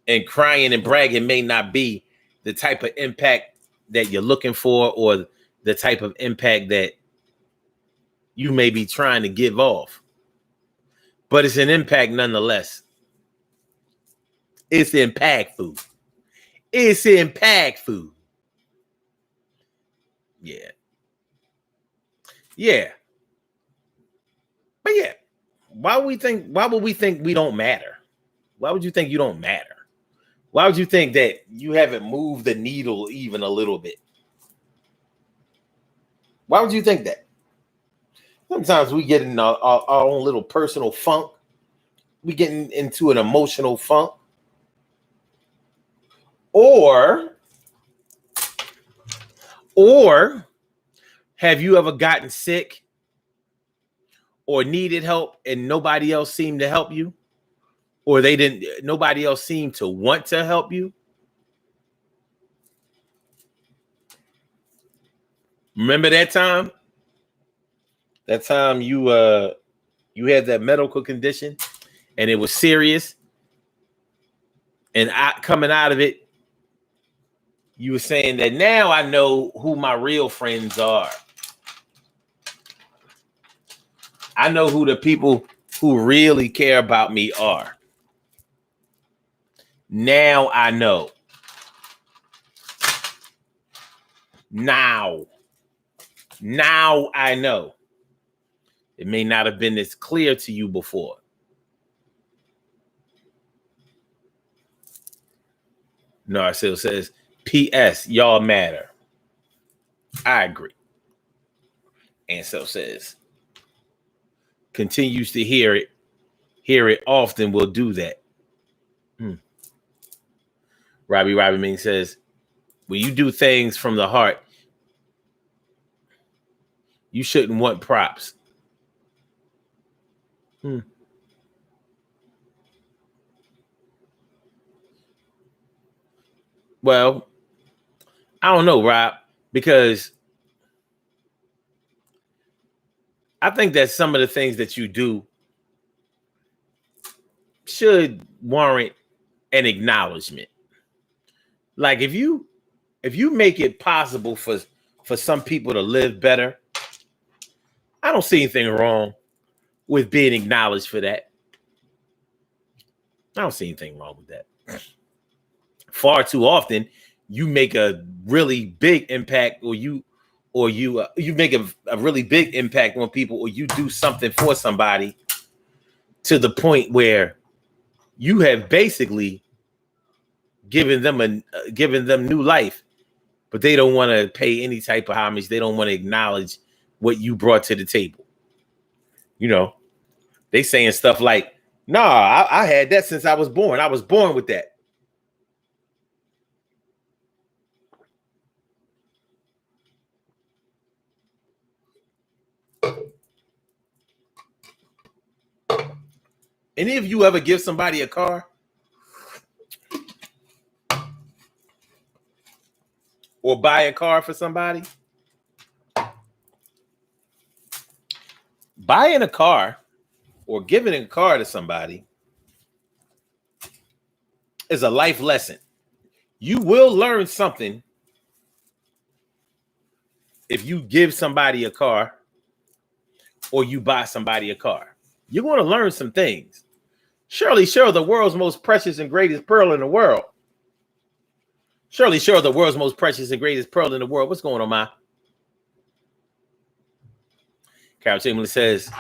Speaker 1: And crying and bragging may not be the type of impact that you're looking for or the type of impact that you may be trying to give off. But it's an impact nonetheless. It's impactful. It's impactful. Yeah. Yeah. But yeah, why would we think we don't matter? Why would you think you don't matter? Why would you think that you haven't moved the needle even a little bit? Why would you think that? Sometimes we get in our own little personal funk. We get into an emotional funk. Or have you ever gotten sick or needed help and nobody else seemed to help you? Or nobody else seemed to want to help you? Remember that time? That time you had that medical condition and it was serious And coming out of it, you were saying that now I know who my real friends are. I know who the people who really care about me are. Now I know. Now I know. It may not have been as clear to you before. Narcil says, P.S. Y'all matter. I agree. Ansel says, continues to hear it often, will do that. Robbie Ming says, when you do things from the heart, you shouldn't want props. Well, I don't know, Rob, because I think that some of the things that you do should warrant an acknowledgement. Like if you make it possible for some people to live better, I don't see anything wrong with being acknowledged for that. I don't see anything wrong with that. Far too often, you make a really big impact, or you make a really big impact on people, or you do something for somebody to the point where you have basically given them new life, but they don't want to pay any type of homage. They don't want to acknowledge what you brought to the table. You know, they saying stuff like, "Nah, I had that since I was born. I was born with that." Any of you ever give somebody a car or buy a car for somebody? Buying a car or giving a car to somebody is a life lesson. You will learn something if you give somebody a car or you buy somebody a car. You're going to learn some things. Shirley Sure, the world's most precious and greatest pearl in the world. Shirley Sure, the world's most precious and greatest pearl in the world. What's going on, Ma? Carol Chamberlain says,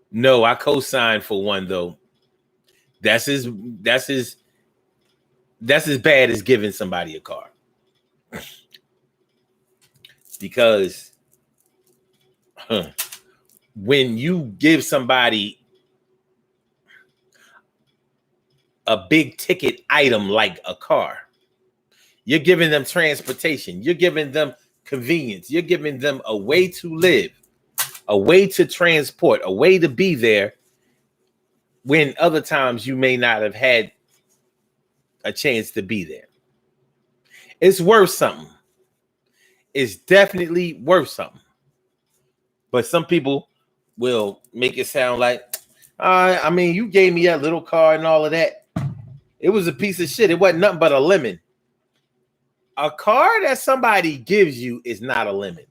Speaker 1: no, I co-signed for one, though. That's as bad as giving somebody a car. Because when you give somebody a big ticket item like a car, you're giving them transportation, you're giving them convenience, you're giving them a way to live, a way to transport, a way to be there when other times you may not have had a chance to be there. It's worth something. It's definitely worth something. But some people will make it sound like, I mean, you gave me that little car and all of that. It was a piece of shit. It wasn't nothing but a lemon. A car that somebody gives you is not a lemon.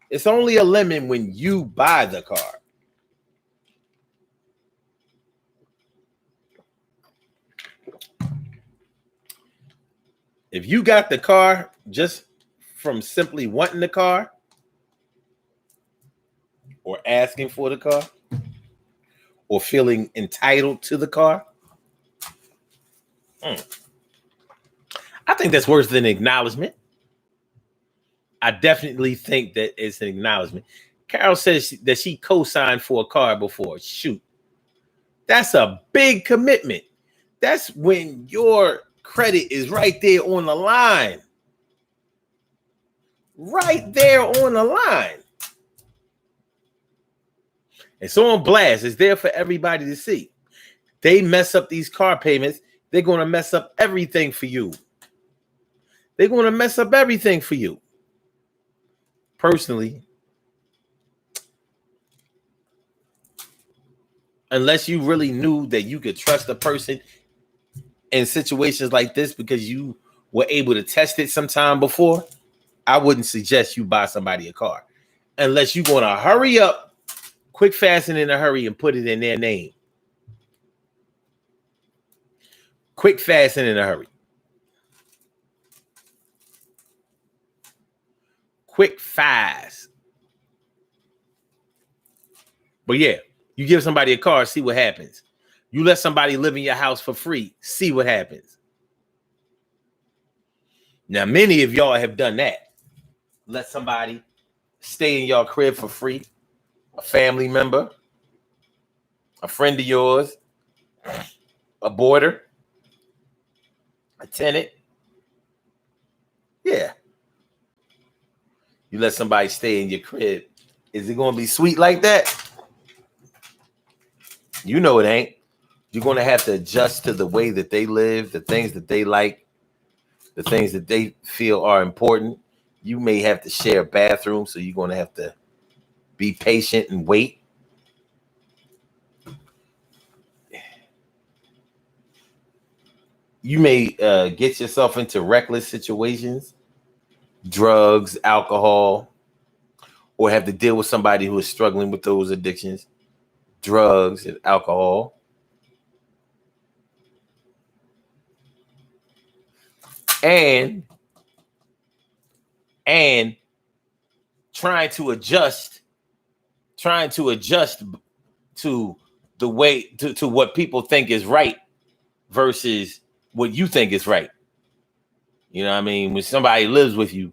Speaker 1: It's only a lemon when you buy the car. If you got the car just from simply wanting the car or asking for the car or feeling entitled to the car, I think that's worse than acknowledgement. I definitely think that it's an acknowledgement. Carol says that she co-signed for a car before. Shoot. That's a big commitment. That's when your credit is right there on the line. Right there on the line. It's on blast. It's there for everybody to see. They mess up these car payments, they're going to mess up everything for you. They're going to mess up everything for you. Personally, unless you really knew that you could trust a person in situations like this because you were able to test it sometime before, I wouldn't suggest you buy somebody a car unless you want to hurry up, quick, fast, and in a hurry and put it in their name. Quick, fast, and in a hurry. Quick, fast. But yeah, you give somebody a car, see what happens. You let somebody live in your house for free, see what happens. Now, many of y'all have done that. Let somebody stay in your crib for free, a family member, a friend of yours, a boarder, a tenant. Yeah. You let somebody stay in your crib. Is it going to be sweet like that? You know it ain't. You're going to have to adjust to the way that they live, the things that they like, the things that they feel are important. You may have to share a bathroom, so you're going to have to be patient and wait. You may get yourself into reckless situations, drugs, alcohol, or have to deal with somebody who is struggling with those addictions, drugs and alcohol. And trying to adjust to the way to what people think is right versus what you think is right. You know what I mean? When somebody lives with you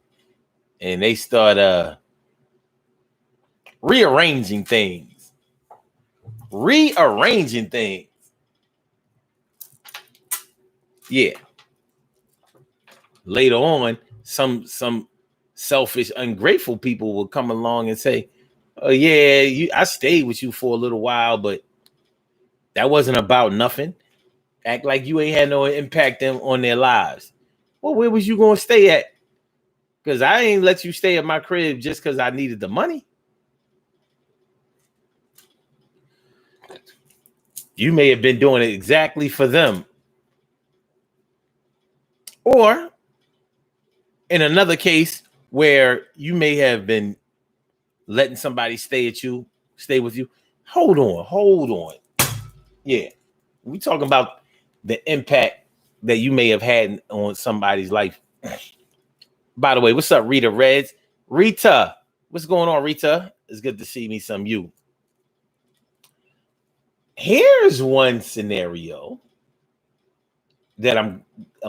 Speaker 1: and they start rearranging things. Yeah. Later on, some selfish, ungrateful people will come along and say, "Oh yeah, I stayed with you for a little while, but that wasn't about nothing. Act like you ain't had no impact on their lives. Well, where was you gonna stay at? Because I ain't let you stay at my crib just because I needed the money. You may have been doing it exactly for them. Or in another case where you may have been letting somebody stay with you. Hold on. Yeah. We talking about the impact that you may have had on somebody's life. By the way, what's up, Rita Reds? Rita, what's going on, Rita? It's good to see me some you. Here's one scenario that I'm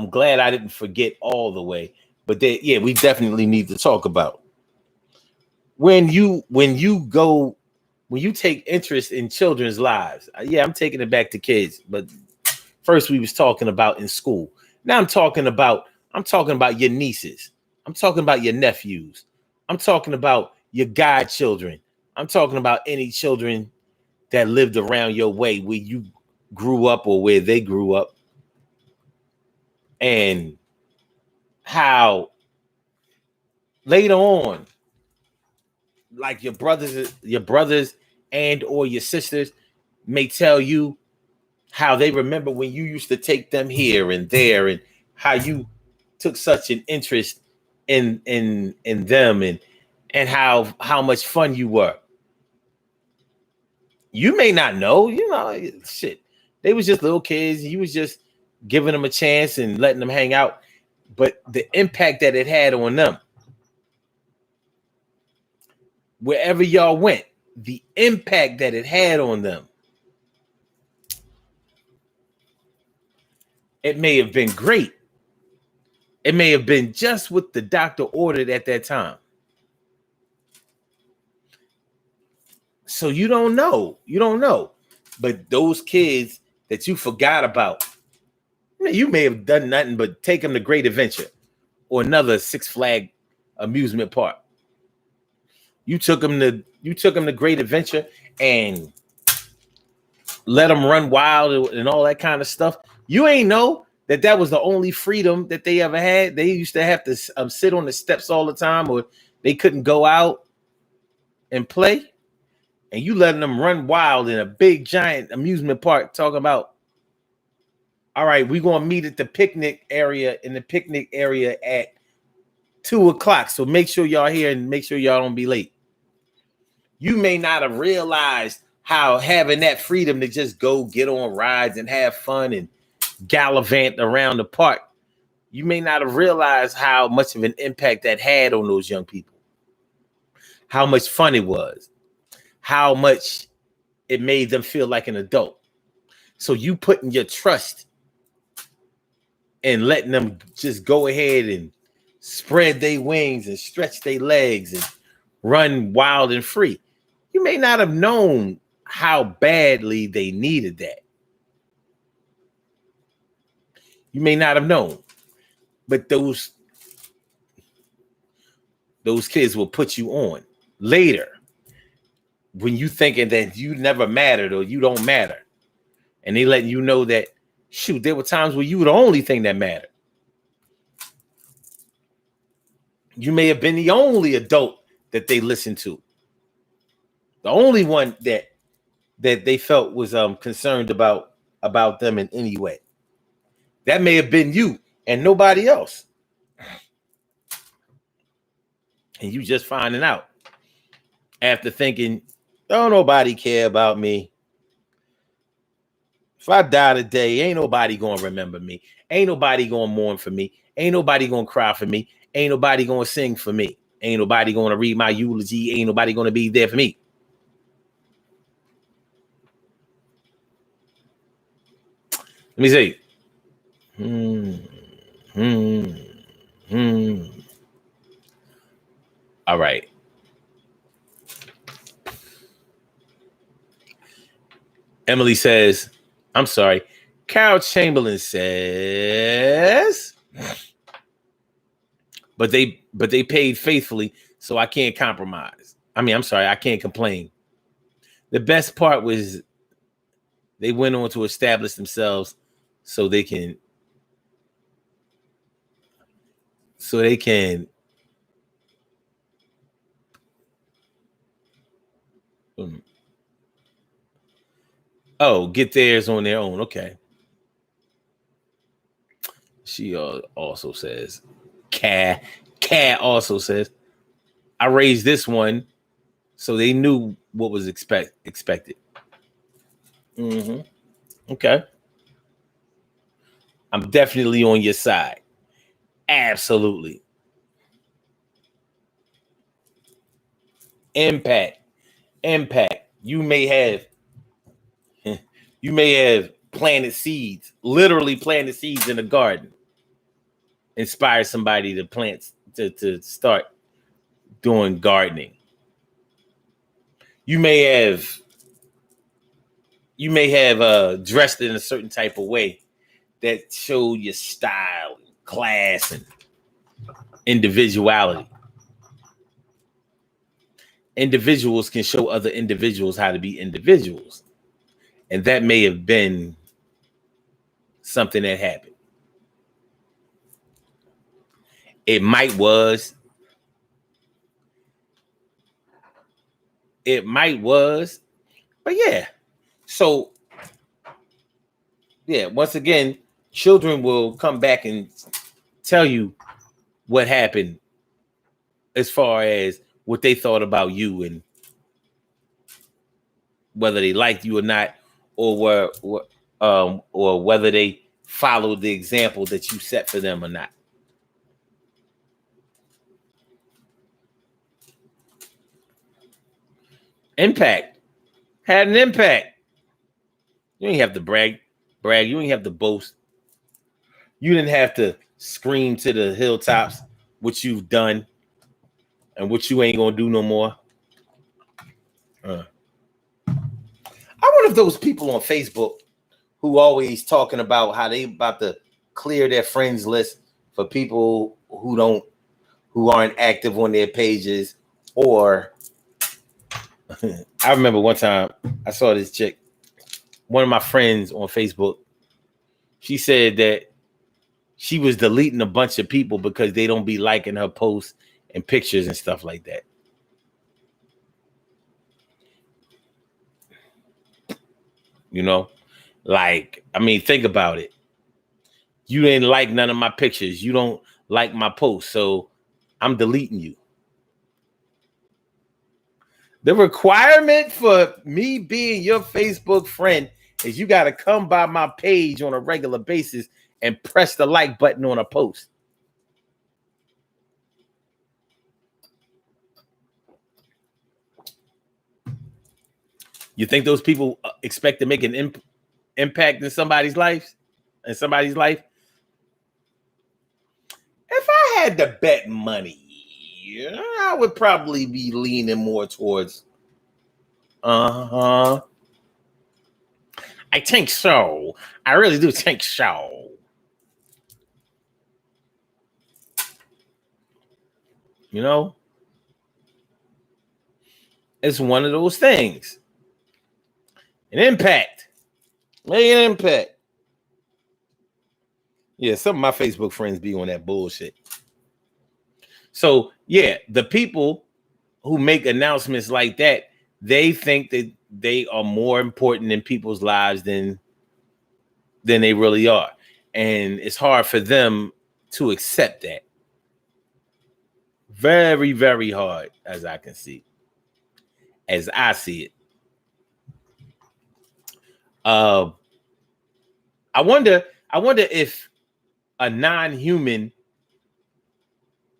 Speaker 1: glad I didn't forget all the way, but we definitely need to talk about. When you take interest in children's lives. I'm taking it back to kids, but first we was talking about in school. Now I'm talking about your nieces. I'm talking about your nephews. I'm talking about your godchildren. I'm talking about any children that lived around your way where you grew up or where they grew up, and how later on, like your brothers and or your sisters may tell you how they remember when you used to take them here and there, and how you took such an interest in them, and how much fun you were. You may not know, shit. They was just little kids. You was just giving them a chance and letting them hang out. But the impact that it had on them, wherever y'all went, the impact that it had on them, it may have been great. It may have been just what the doctor ordered at that time. So you don't know. But those kids that you forgot about, you may have done nothing but take them to Great Adventure or another Six Flag amusement park. You took them to Great Adventure and let them run wild and all that kind of stuff. You ain't know that was the only freedom that they ever had. They used to have to sit on the steps all the time, or they couldn't go out and play. and you letting them run wild in a big giant amusement park talking about, all right, we're going to meet at the picnic area at 2:00. So make sure y'all here and make sure y'all don't be late. You may not have realized how having that freedom to just go get on rides and have fun and gallivant around the park, you may not have realized how much of an impact that had on those young people. How much fun it was. How much it made them feel like an adult. So you putting your trust and letting them just go ahead and spread their wings and stretch their legs and run wild and free. You may not have known how badly they needed that. You may not have known. But those kids will put you on later when you thinking that you never mattered or you don't matter. And they letting you know that, shoot, there were times where you were the only thing that mattered. You may have been the only adult that they listened to. The only one that they felt was concerned about them in any way. That may have been you and nobody else. And you just finding out after thinking, don't nobody care about me. If I die today, ain't nobody gonna remember me. Ain't nobody gonna mourn for me. Ain't nobody gonna cry for me. Ain't nobody gonna sing for me. Ain't nobody gonna read my eulogy. Ain't nobody gonna be there for me. Let me see. All right. Emily says, I'm sorry. Carol Chamberlain says, but they paid faithfully, so I can't compromise. I'm sorry, I can't complain. The best part was they went on to establish themselves so they can get theirs on their own. Okay. She also says, Cat also says, I raised this one so they knew what was expected. Okay. I'm definitely on your side. Absolutely. Impact. You may have planted seeds, literally planted seeds in a garden. Inspire somebody to plant, to start doing gardening. You may have dressed in a certain type of way that showed your style, class, and individuality. Individuals can show other individuals how to be individuals. And that may have been something that happened. It might was. But yeah. So, yeah, once again, children will come back and tell you what happened as far as what they thought about you and whether they liked you or not, or whether they followed the example that you set for them or not. Impact. Had an impact. You ain't have to brag. You ain't have to boast. You didn't have to scream to the hilltops what you've done and what you ain't gonna do no more. I wonder if those people on Facebook who always talking about how they about to clear their friends list for people who aren't active on their pages, or I remember one time I saw this chick, one of my friends on Facebook. She said that she was deleting a bunch of people because they don't be liking her posts and pictures and stuff like that. You know, like, I mean, think about it. You didn't like none of my pictures. You don't like my posts, so I'm deleting you. The requirement for me being your Facebook friend is you got to come by my page on a regular basis and press the like button on a post. You think those people expect to make an impact in somebody's life? If I had to bet money, I would probably be leaning more towards, I think so. I really do think so. You know, it's one of those things. An impact. Make an impact. Yeah, some of my Facebook friends be on that bullshit. So, yeah, the people who make announcements like that, they think that they are more important in people's lives than they really are. And it's hard for them to accept that. Very, very hard, as I can see. As I see it. I wonder if a non-human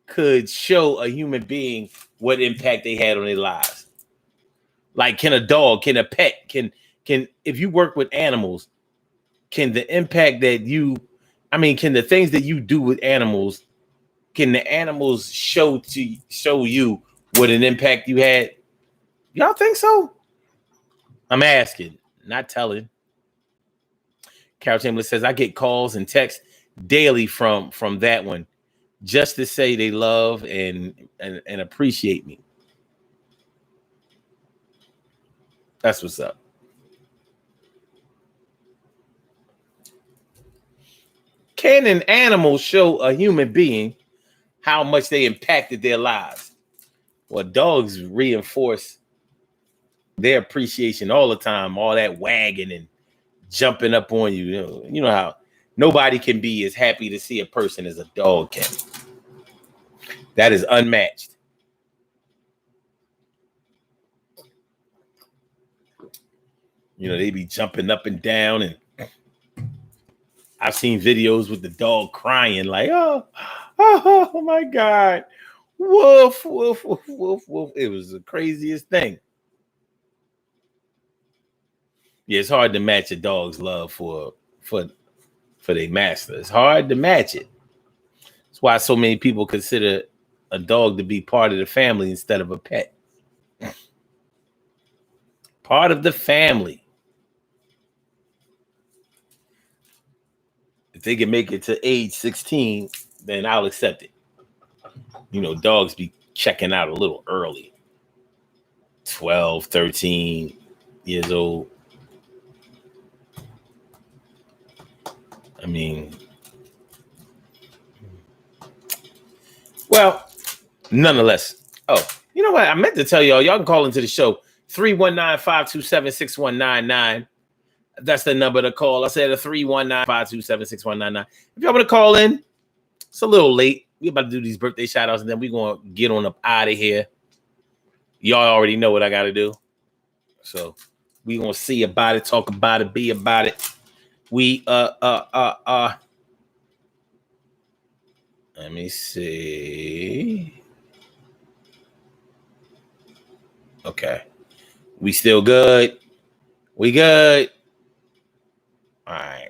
Speaker 1: could show a human being what impact they had on their lives. Like, can a dog, can a pet, can if you work with animals, can the impact that can the things that you do with animals, can the animals show you what an impact you had? Y'all think so? I'm asking, not telling. Carol Chamberlain says, I get calls and texts daily from that one just to say they love and appreciate me. That's what's up. Can an animal show a human being how much they impacted their lives? Well, dogs reinforce their appreciation all the time, all that wagging and jumping up on you. You know how nobody can be as happy to see a person as a dog can. That is unmatched. You know, they be jumping up and down, and I've seen videos with the dog crying like, oh my God. Woof, woof, woof, woof, woof. It was the craziest thing. Yeah, it's hard to match a dog's love for their master. It's hard to match it. That's why so many people consider a dog to be part of the family instead of a pet. Part of the family. If they can make it to age 16, then I'll accept it. You know, dogs be checking out a little early. 12, 13 years old. I mean, well, nonetheless. Oh, you know what? I meant to tell y'all can call into the show 319-527-6199. That's the number to call. I said a 319-527-6199. If y'all want to call in, it's a little late. We're about to do these birthday shout outs and then we're going to get on up out of here. Y'all already know what I got to do. So we're going to see about it, talk about it, be about it. We, let me see. Okay. We still good. We good. All right.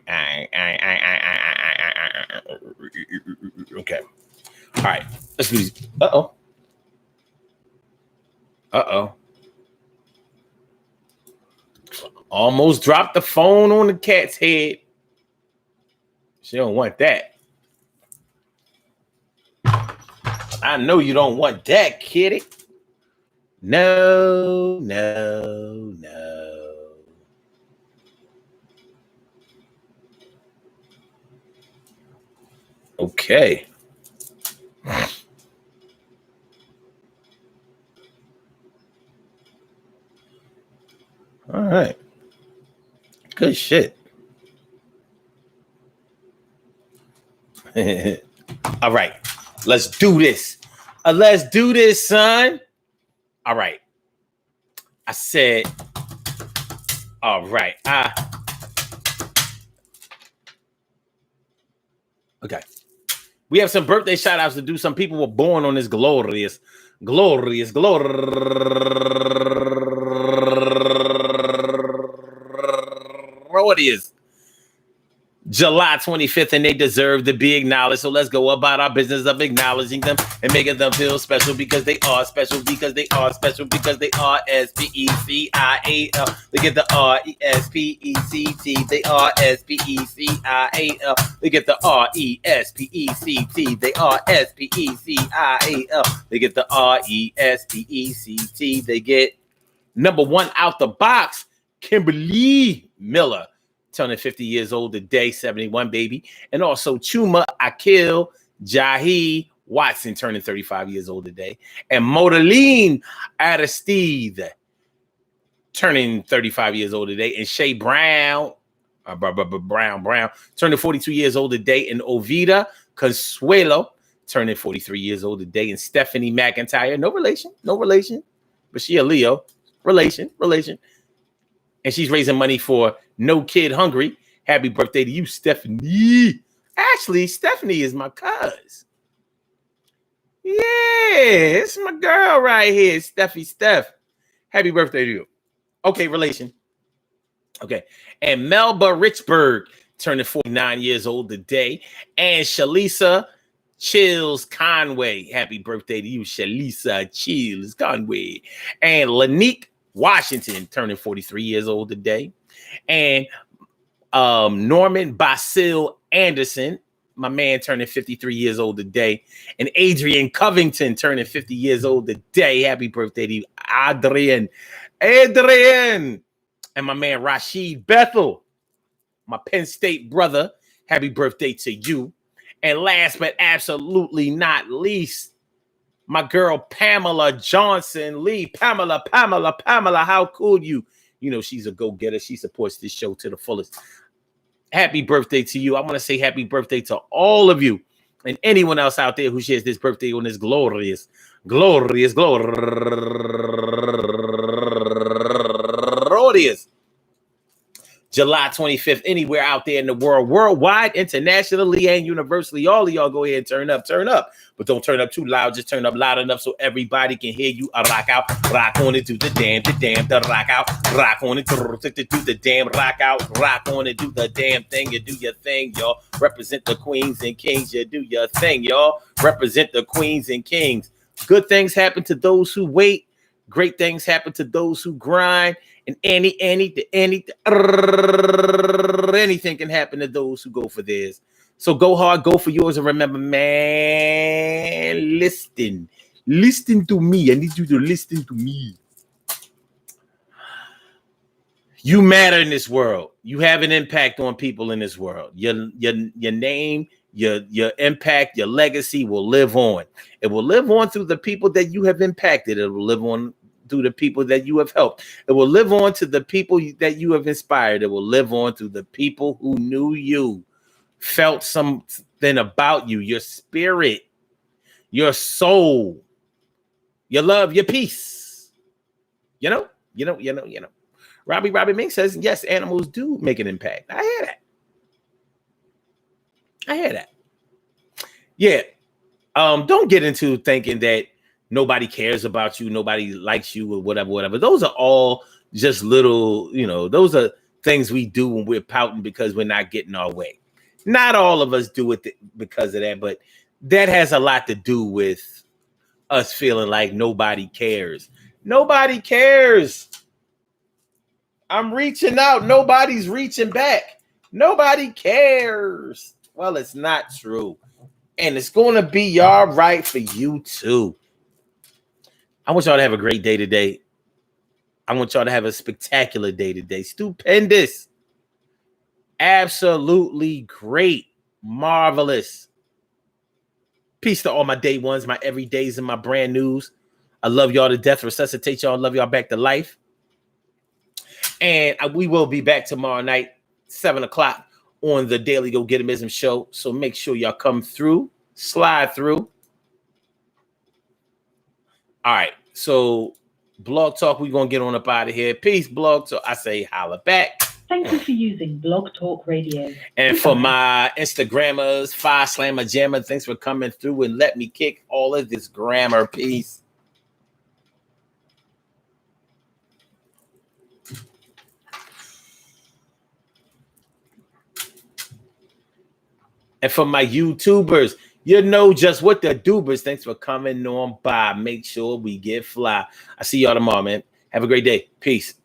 Speaker 1: Okay. All right. Let's do this. Uh-oh. Almost dropped the phone on the cat's head. She don't want that. I know you don't want that, kitty. No. Okay. All right. Good shit. All right. Let's do this. Let's do this, son. All right. I said, all right. Okay. We have some birthday shout outs to do. Some people were born on this glorious July 25th, and they deserve to be acknowledged. So let's go about our business of acknowledging them and making them feel special because they are special, because they are special, because they are S-P-E-C-I-A-L. They get the R-E-S-P-E-C-T. They are S-P-E-C-I-A-L. They get the R-E-S-P-E-C-T. They are S-P-E-C-I-A-L. They get the R-E-S-P-E-C-T. They get number one out the box, Kimberly Miller, turning 50 years old today, 71, baby. And also Chuma Akil Jahi Watson, turning 35 years old today. And Modeline Aristide, turning 35 years old today. And Shay Brown, turning 42 years old today. And Ovida Consuelo, turning 43 years old today. And Stephanie McIntyre, no relation, but she a Leo, relation. And she's raising money for No Kid Hungry. Happy birthday to you, Stephanie. Actually, Stephanie is my cuz. Yeah, it's my girl right here, Steph. Happy birthday to you. Okay, relation. Okay. And Melba Richburg, turning 49 years old today. And Shalisa Chills Conway. Happy birthday to you, Shalisa Chills Conway. And Lanique Washington, turning 43 years old today. And Norman Basil Anderson, my man, turning 53 years old today. And Adrian Covington, turning 50 years old today. Happy birthday to you, Adrian. And my man, Rashid Bethel, my Penn State brother. Happy birthday to you. And last but absolutely not least, my girl, Pamela Johnson Lee. Pamela, how cool you? You know, she's a go-getter. She supports this show to the fullest. Happy birthday to you. I want to say happy birthday to all of you and anyone else out there who shares this birthday on this glorious July 25th, anywhere out there in the world, worldwide, internationally, and universally. All of y'all go ahead and turn up. But don't turn up too loud. Just turn up loud enough so everybody can hear you. Rock out, rock on it, do the damn, the rock out, rock on it, do the damn, rock out, rock on it, do the damn thing. You do your thing, y'all. Represent the queens and kings. You do your thing, y'all. Represent the queens and kings. Good things happen to those who wait. Great things happen to those who grind. And anything can happen to those who go for theirs. So go hard, go for yours, and remember, man, listen to me. I need you to listen to me. You matter in this world. You have an impact on people in this world. Your name, your impact, your legacy will live on. It will live on through the people that you have impacted. It will live on through the people that you have helped. It will live on to the people that you have inspired. It will live on through the people who knew you, felt something about you, your spirit, your soul, your love, your peace. You know. Robbie Mink says, yes, animals do make an impact. I hear that. Yeah. Don't get into thinking that nobody cares about you, nobody likes you, or whatever. Those are all just little, those are things we do when we're pouting because we're not getting our way. Not all of us do it because of that, but that has a lot to do with us feeling like nobody cares. Nobody cares. I'm reaching out. Nobody's reaching back. Nobody cares. Well, it's not true. And it's going to be all right for you too. I want y'all to have a great day today. I want y'all to have a spectacular day today. Stupendous. Absolutely great. Marvelous. Peace to all my day ones, my everydays, and my brand news. I love y'all to death. Resuscitate y'all. Love y'all back to life. And we will be back tomorrow night 7 o'clock on the Daily Go Getimism show. So make sure y'all come through, slide through. All right. So Blog Talk, we're going to get on up out of here. Peace, Blog Talk. I say holla back.
Speaker 3: Thank you for using Blog Talk Radio.
Speaker 1: And for my Instagrammers, Fire Slammer Jammer, thanks for coming through and let me kick all of this grammar. Peace. And for my YouTubers, you know just what the doobers. Thanks for coming on by. Make sure we get fly. I see y'all tomorrow, man. Have a great day. Peace.